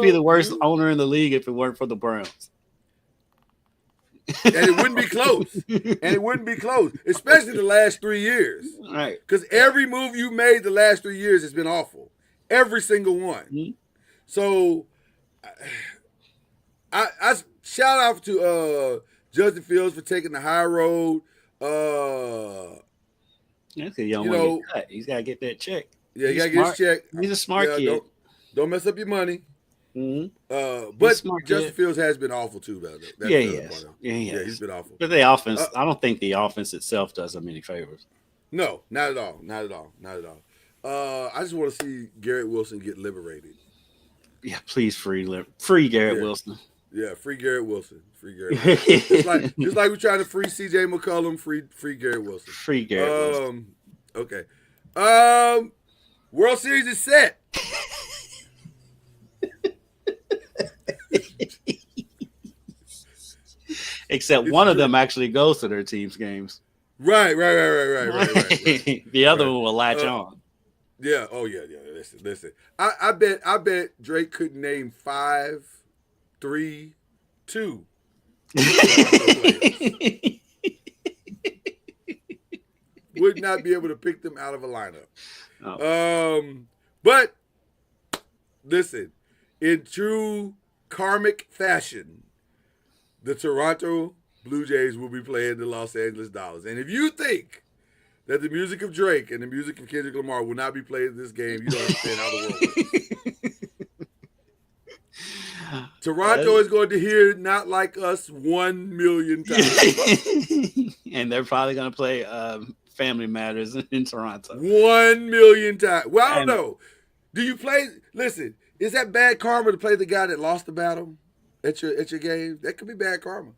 be the worst owner in the league if it weren't for the Browns.
And it wouldn't be close. Especially the last 3 years.
Right.
Because every move you made the last 3 years has been awful. Every single one. Mm-hmm. So I shout out to Justin Fields for taking the high road.
That's a young one. He's got to get that check.
Yeah, he got to get his check.
He's a smart kid.
Don't mess up your money.
Mm-hmm.
But Justin Fields has been awful too, though.
Yeah,
he's been awful.
But the offense, I don't think the offense itself does him any favors.
No, not at all. I just want to see Garrett Wilson get liberated.
Yeah, please free Garrett Wilson.
Yeah, free Garrett Wilson. just like we're trying to free CJ McCollum, free Garrett Wilson.
Free Garrett Wilson.
Okay. World Series is set.
Except one of them actually goes to their team's games.
Right.
The other one will latch on.
Yeah. Oh yeah. Listen. I bet Drake couldn't name 5, 3, 2. Would not be able to pick them out of a lineup. Oh. But listen, in true karmic fashion, the Toronto Blue Jays will be playing the Los Angeles Dodgers. And if you think that the music of Drake and the music of Kendrick Lamar will not be played in this game, you don't understand how the world works. Toronto is going to hear "Not Like Us" 1 million times.
And they're probably going to play Family Matters in Toronto.
1 million times. Well, I don't know. Do you play? Listen, is that bad karma to play the guy that lost the battle at your game? That could be bad karma.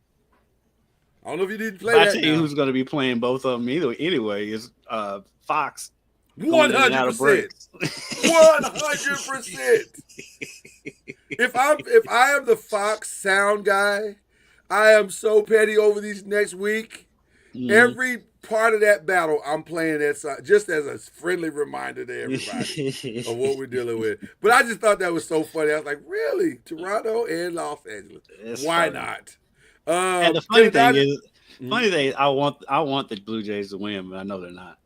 I don't know if you need to play that.
I tell you who's going to be playing both of them anyway is Fox.
100%. 100%. If I am the Fox sound guy, I am so petty over these next week. Every part of that battle, I'm playing that song just as a friendly reminder to everybody of what we're dealing with. But I just thought that was so funny. I was like, really? Toronto and Los Angeles? Why not?
And the funny thing is, I want the Blue Jays to win, but I know they're not.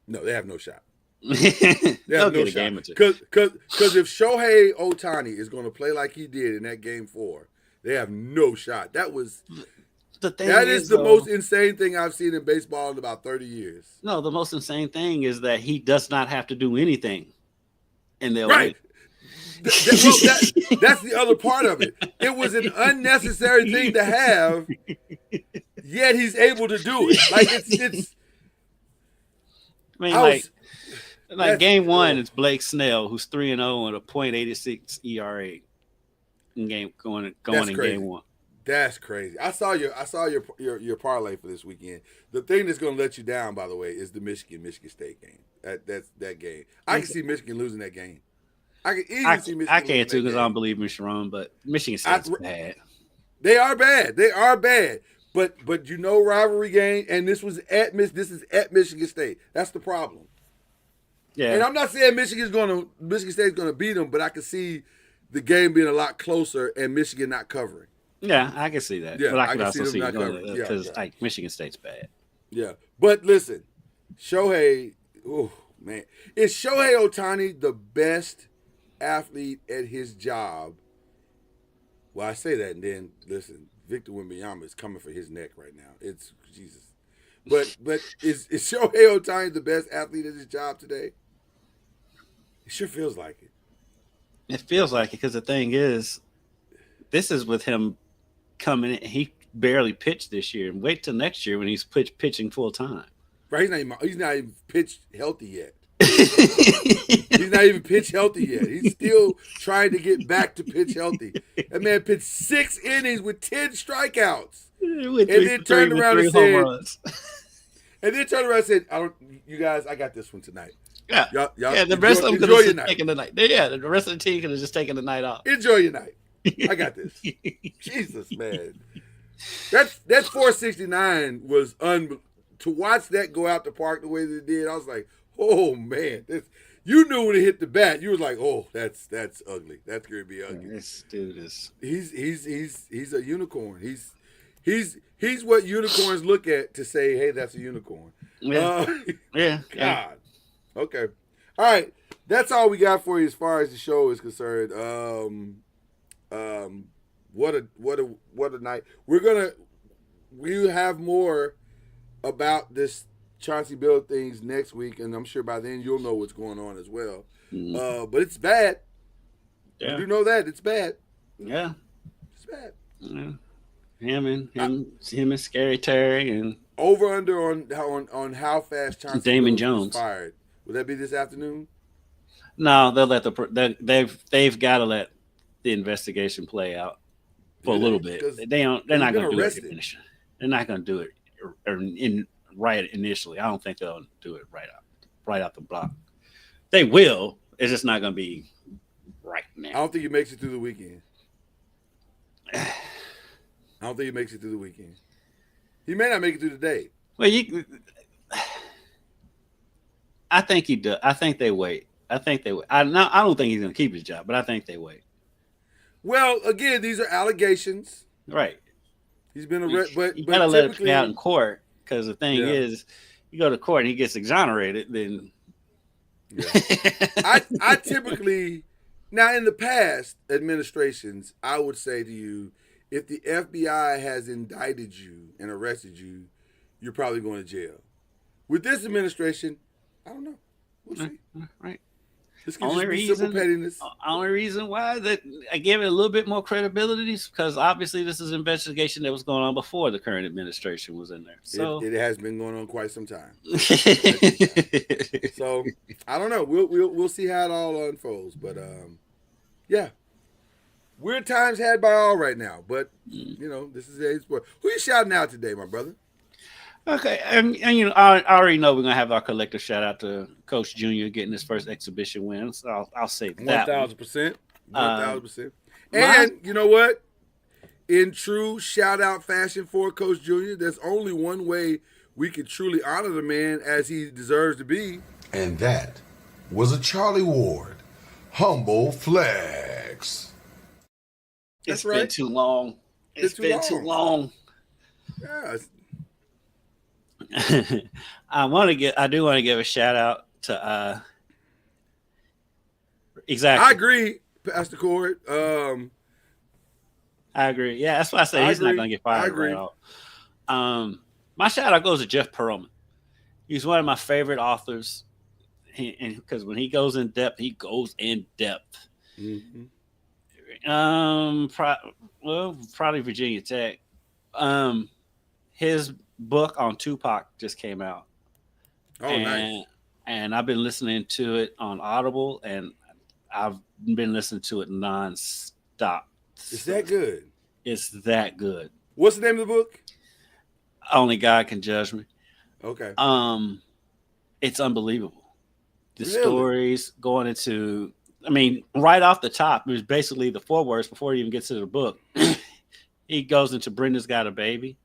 No, they have no shot.
They'll get a game or two.
Because if Shohei Ohtani is going to play like he did in that game 4, they have no shot. That is the most insane thing I've seen in baseball in about 30 years.
No, the most insane thing is that he does not have to do anything, and they'll
win. That's the other part of it. It was an unnecessary thing to have, yet he's able to do it. Like it's.
I mean, game 1, it's Blake Snell, who's 3-0 and a .86 ERA in going in game 1.
That's crazy. I saw your parlay for this weekend. The thing that's going to let you down, by the way, is the Michigan State game. That's that game. I can see Michigan losing that game. I can easily see Michigan.
I can too because I don't believe in Sharon, but Michigan State's bad.
They are bad. But you know, rivalry game, and this is at Michigan State. That's the problem. Yeah. And I'm not saying Michigan State's gonna beat them, but I can see the game being a lot closer and Michigan not covering.
Yeah, I can see that. Yeah, but I can also see because Michigan State's bad.
Yeah, but listen, Shohei, oh man, is Shohei Ohtani the best athlete at his job? Well, I say that, and then listen, Victor Wembanyama is coming for his neck right now. It's Jesus. But is Shohei Ohtani the best athlete at his job today? It sure feels like it.
It feels like it because the thing is, this is with him coming in. He barely pitched this year. And wait till next year when he's pitching full time.
Right, he's not even pitched healthy yet. He's not even pitch healthy yet. He's still trying to get back to pitch healthy. That man pitched 6 innings with 10 strikeouts, and then turned around and said, "You guys, I got this one tonight."
Yeah,
y'all
the rest of them could have just taken the night. Yeah, the rest of the team could have just taken the night off.
Enjoy your night. I got this. Jesus, man. That 469 was to watch that go out the park the way that it did. I was like, oh man, you knew when it hit the bat. You was like, oh, that's ugly. That's gonna be ugly.
This dude is.
He's a unicorn. He's what unicorns look at to say, hey, that's a unicorn.
Yeah.
God. Yeah. Okay. All right. That's all we got for you as far as the show is concerned. What a night. We'll have more about this Chauncey Billups things next week, and I'm sure by then you'll know what's going on as well. But it's bad. Yeah. You do know that it's bad.
Yeah,
it's bad.
Yeah. Him and Scary Terry and
over under on how fast Chauncey
Damon
Billups
Jones
is fired. Will that be this afternoon?
No, they'll let they've got to let the investigation play out for a little bit. They're not going to do it. They're not going to do it right initially. I don't think they'll do it right out the block. They will. It's just not going to be right now.
I don't think he makes it through the weekend. He may not make it through the day.
Well, I think he does. I think they wait. I don't think he's going to keep his job, but I think they wait.
Well, again, these are allegations.
Right.
He's been arrested, but
you got to let it play out in court because the thing is, you go to court and he gets exonerated, then.
Yeah. I typically, now in the past administrations, I would say to you, if the FBI has indicted you and arrested you, you're probably going to jail. With this administration, I don't know. We'll see.
Right.
This can just be simple pettiness.
Only reason why that I gave it a little bit more credibility is because obviously this is an investigation that was going on before the current administration was in there. So
it has been going on quite some time. So I don't know. We'll see how it all unfolds. But yeah, weird times had by all right now. But this is a sport. Who you shouting out today, my brother?
Okay, and I already know we're gonna have our collective shout out to Coach Junior getting his first exhibition win. So I'll say that
1,000%, 1,000%. And you know what? In true shout out fashion for Coach Junior, there's only one way we can truly honor the man as he deserves to be.
And that was a Charlie Ward humble flex.
It's been too long. It's been too long.
Yeah.
I do want to give a shout out to exactly.
I agree, Pastor Cord.
I agree. Yeah, that's why I say he's not gonna get fired. I agree. My shout out goes to Jeff Pearlman. He's one of my favorite authors. And because when he goes in depth, he goes in depth.
Mm-hmm.
Probably Virginia Tech. His book on Tupac just came out.
Nice.
And I've been listening to it on Audible, and I've been listening to it nonstop.
Is that good?
It's that good.
What's the name of the book?
Only God Can Judge Me.
Okay.
It's unbelievable. The
Really?
stories going into, right off the top, it was basically the forewords before he even gets to the book. He goes into Brenda's Got a Baby.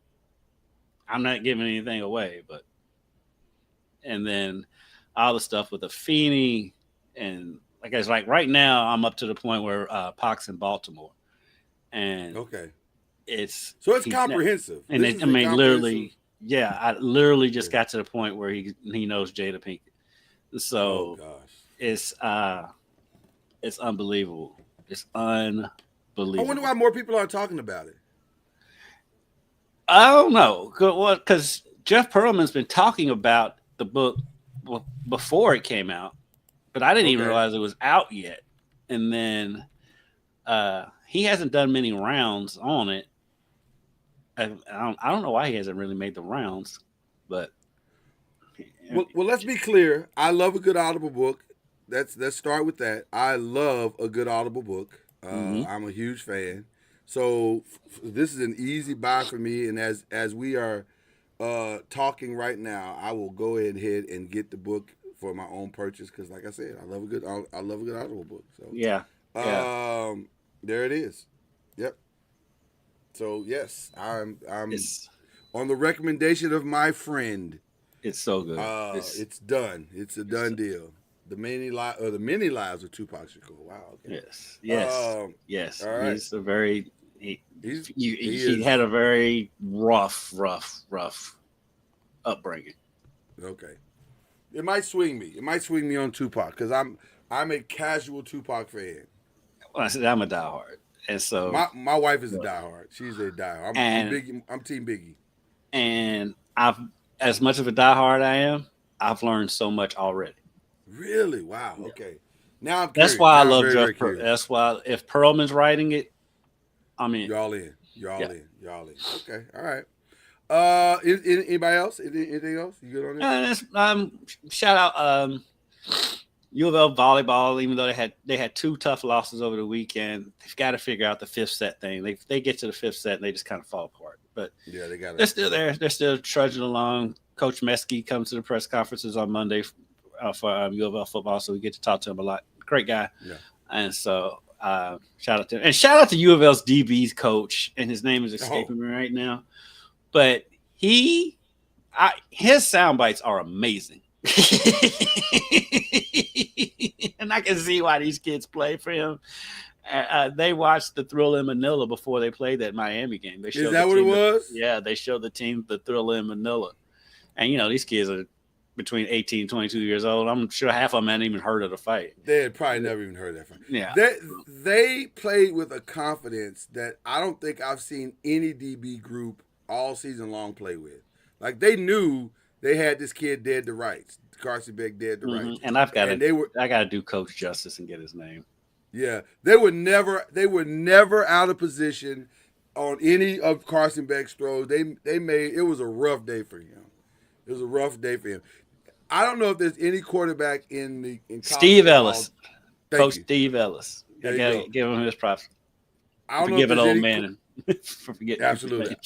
I'm not giving anything away, and then all the stuff with the Afeni, and it's like right now I'm up to the point where Pac's in Baltimore, and it's
comprehensive.
And literally, I literally just got to the point where he knows Jada Pinkett, so it's unbelievable. It's unbelievable.
I wonder why more people aren't talking about it.
I don't know. Because Jeff Pearlman's been talking about the book before it came out, but I didn't even realize it was out yet. And then he hasn't done many rounds on it. I don't know why he hasn't really made the rounds, but
well, let's be clear. I love a good Audible book. Let's start with that. I love a good Audible book. I'm a huge fan. So this is an easy buy for me, and as we are talking right now, I will go ahead and get the book for my own purchase because, like I said, I love a good Audible book. So there it is. Yep. So yes, I'm on the recommendation of my friend.
It's so good.
It's done. It's a done deal. The many lives of Tupac Shakur. Wow. Okay.
Yes.
All right.
He's a very he had a very rough upbringing.
Okay. It might swing me. It might swing me on Tupac because I'm a casual Tupac fan.
Well, I said I'm a diehard, and so
my wife is a diehard. She's a diehard. I'm Team Biggie.
And as much of a diehard I am, I've learned so much already.
Really? Wow. Okay. Now I'm
curious. That's why I love Jeff Pearlman. That's why if Pearlman's writing it, I'm in.
You're all in. Okay. All right. Anybody else? Anything else? You good on that?
Shout out U of L volleyball. Even though they had two tough losses over the weekend, they've got to figure out the fifth set thing. They get to the fifth set and they just kind of fall apart. But
yeah,
they're still there. They're still trudging along. Coach Meskey comes to the press conferences on Monday for U of L football, so we get to talk to him a lot. Great guy. Yeah. And so shout out to him. And shout out to U of L's DB's coach, and his name is escaping me right now. But his sound bites are amazing. And I can see why these kids play for him. They watched the Thriller in Manila before they played that Miami game. They showed
Is that what it was?
Yeah, they showed the team the Thriller in Manila. And, these kids are between 18 and 22 years old. I'm sure half of them hadn't even heard of the fight.
They had probably never even heard that fight.
Yeah.
They played with a confidence that I don't think I've seen any DB group all season long play with. Like, they knew they had this kid dead to rights. Carson Beck dead to rights.
And I got to do Coach justice and get his name.
Yeah, they were never out of position on any of Carson Beck's throws. They made it was a rough day for him. It was a rough day for him. I don't know if there's any quarterback in
Steve Ellis.
Coach
Steve Ellis. I gotta give him his props.
I don't know
Forgive an old man for forgetting.
Absolutely.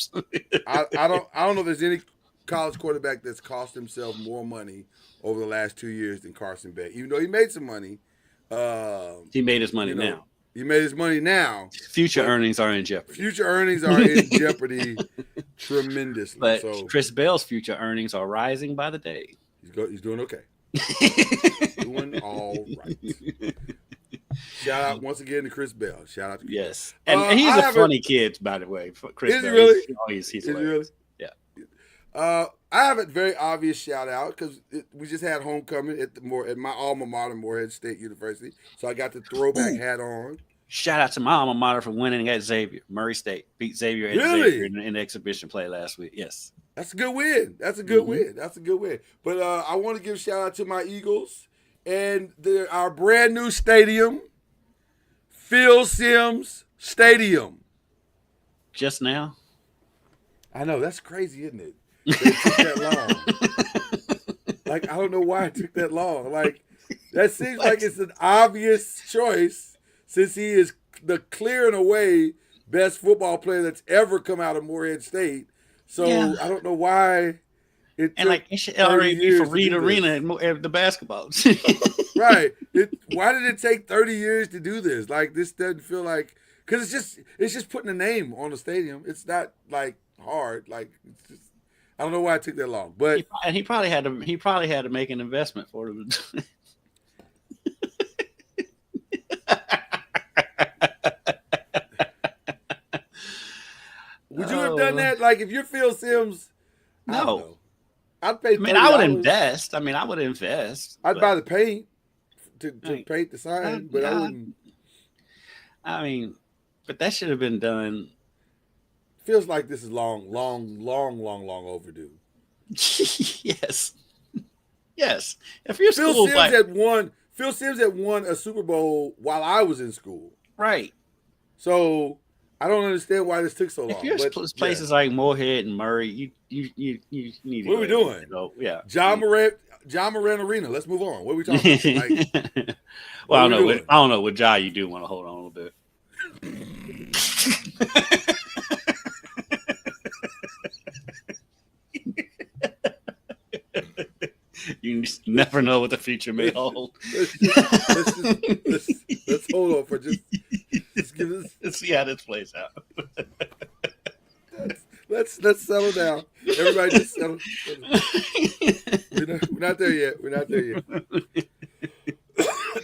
I don't know if there's any college quarterback that's cost himself more money over the last 2 years than Carson Beck. Even though he made some money.
He made his money now.
He made his money now.
Future earnings are in jeopardy.
Future earnings are in jeopardy tremendously.
But Chris Bell's future earnings are rising by the day.
He's doing okay. Doing all right. Shout out once again to Chris Bell. Shout out to Chris
Yes. And he's a funny kid, by the way. Chris
is
Bell.
He really?
He's
is
hilarious.
He really? I have a very obvious shout out because we just had homecoming at my alma mater, Morehead State University. So I got the throwback hat on.
Shout out to my alma mater for winning at Xavier. Murray State beat Xavier at Xavier in the exhibition play last week. Yes.
That's a good win. That's a good win. That's a good win. But I want to give a shout out to my Eagles and our brand new stadium, Phil Simms Stadium.
Just now?
I know. That's crazy, isn't it? It took that long. Like, I don't know why it took that long. Like, that seems like it's an obvious choice since he is the clear and away best football player that's ever come out of Morehead State. So I don't know why it
and like it should already be for Reed Arena and the basketball.
Right. Why did it take 30 years to do this? Like, this doesn't feel like because it's just putting a name on the stadium. It's not like hard. Like it's just, I don't know why it took that long, but
he probably had to make an investment for it.
Would you have done that? Like, if you're Phil Simms,
no,
I'd pay.
I would invest. I would invest.
I'd buy the paint to paint the sign, but I wouldn't.
But that should have been done.
Feels like this is long overdue.
Yes. If you're
Phil Simms had won a Super Bowl while I was in school.
Right.
So I don't understand why this took so long.
If you're places like Morehead and Murray, you need to.
What are we doing?
Yeah.
John Morant Arena. Let's move on. What are we talking about? Like,
well, I don't know. With Ja, you do want to hold on a little bit. You never know what the future may hold.
Let's hold on for just give us.
Let's see how this plays out.
Let's settle down. Everybody just settle. We're not there yet.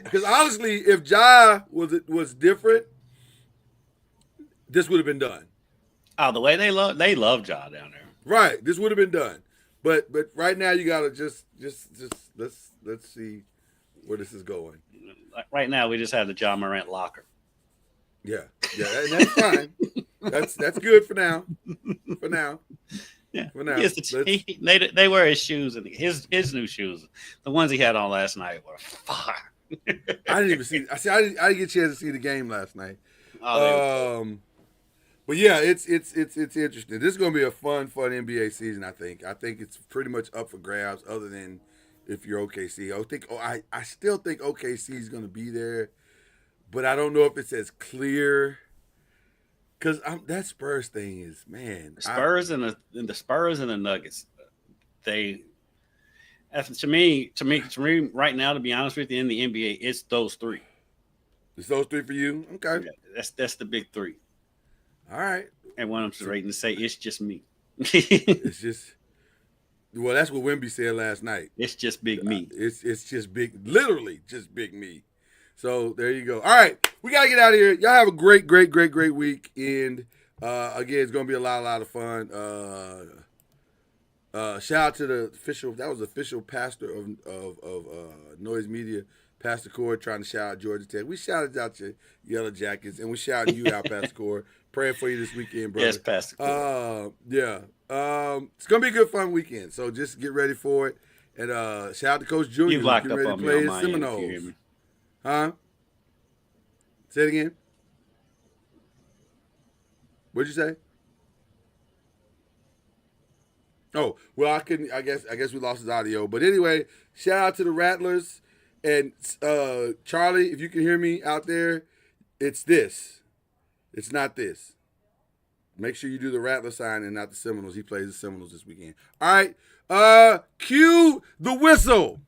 Because honestly, if Ja was different, this would have been done.
Oh, the way they love Ja down there.
Right. This would have been done. But right now you gotta just let's see where this is going.
Right now we just have the John Morant locker.
Yeah, and that's fine. that's good for now. For now.
Yeah.
For now.
They wear his shoes and his new shoes. The ones he had on last night were fire.
I didn't even see. I didn't get a chance to see the game last night. But yeah, it's interesting. This is going to be a fun NBA season. I think it's pretty much up for grabs. Other than if you're OKC, I still think OKC is going to be there, but I don't know if it's as clear. Because that Spurs thing is, man.
The Spurs and the Nuggets. To me, right now, to be honest with you, in the NBA, it's those three.
It's those three for you? Okay.
Yeah, that's the big three.
All right.
And what I'm ready to say, it's just me.
It's just, well, that's what Wemby said last night.
It's just big me.
It's just big, literally just big me. So there you go. All right, we gotta get out of here. Y'all have a great week. And again, it's gonna be a lot of fun. Shout out to the official. That was the official pastor of Noise Media, Pastor Cord trying to shout out Georgia Tech. We shouted out your Yellow Jackets, and we shouted you out, Pastor Cord. Praying for you this weekend, brother.
Yes, Pastor Cord.
Yeah. It's going to be a good, fun weekend. So just get ready for it. And shout out to Coach Junior.
You've locked up
ready
on
to
me
play
on
his
my end, if you
Seminoles.
hear me.
Huh? Say it again. What'd you say? Oh, well, I guess we lost his audio. But anyway, shout out to the Rattlers. And Charlie, if you can hear me out there, it's this. It's not this. Make sure you do the Rattler sign and not the Seminoles. He plays the Seminoles this weekend. All right. Cue the whistle.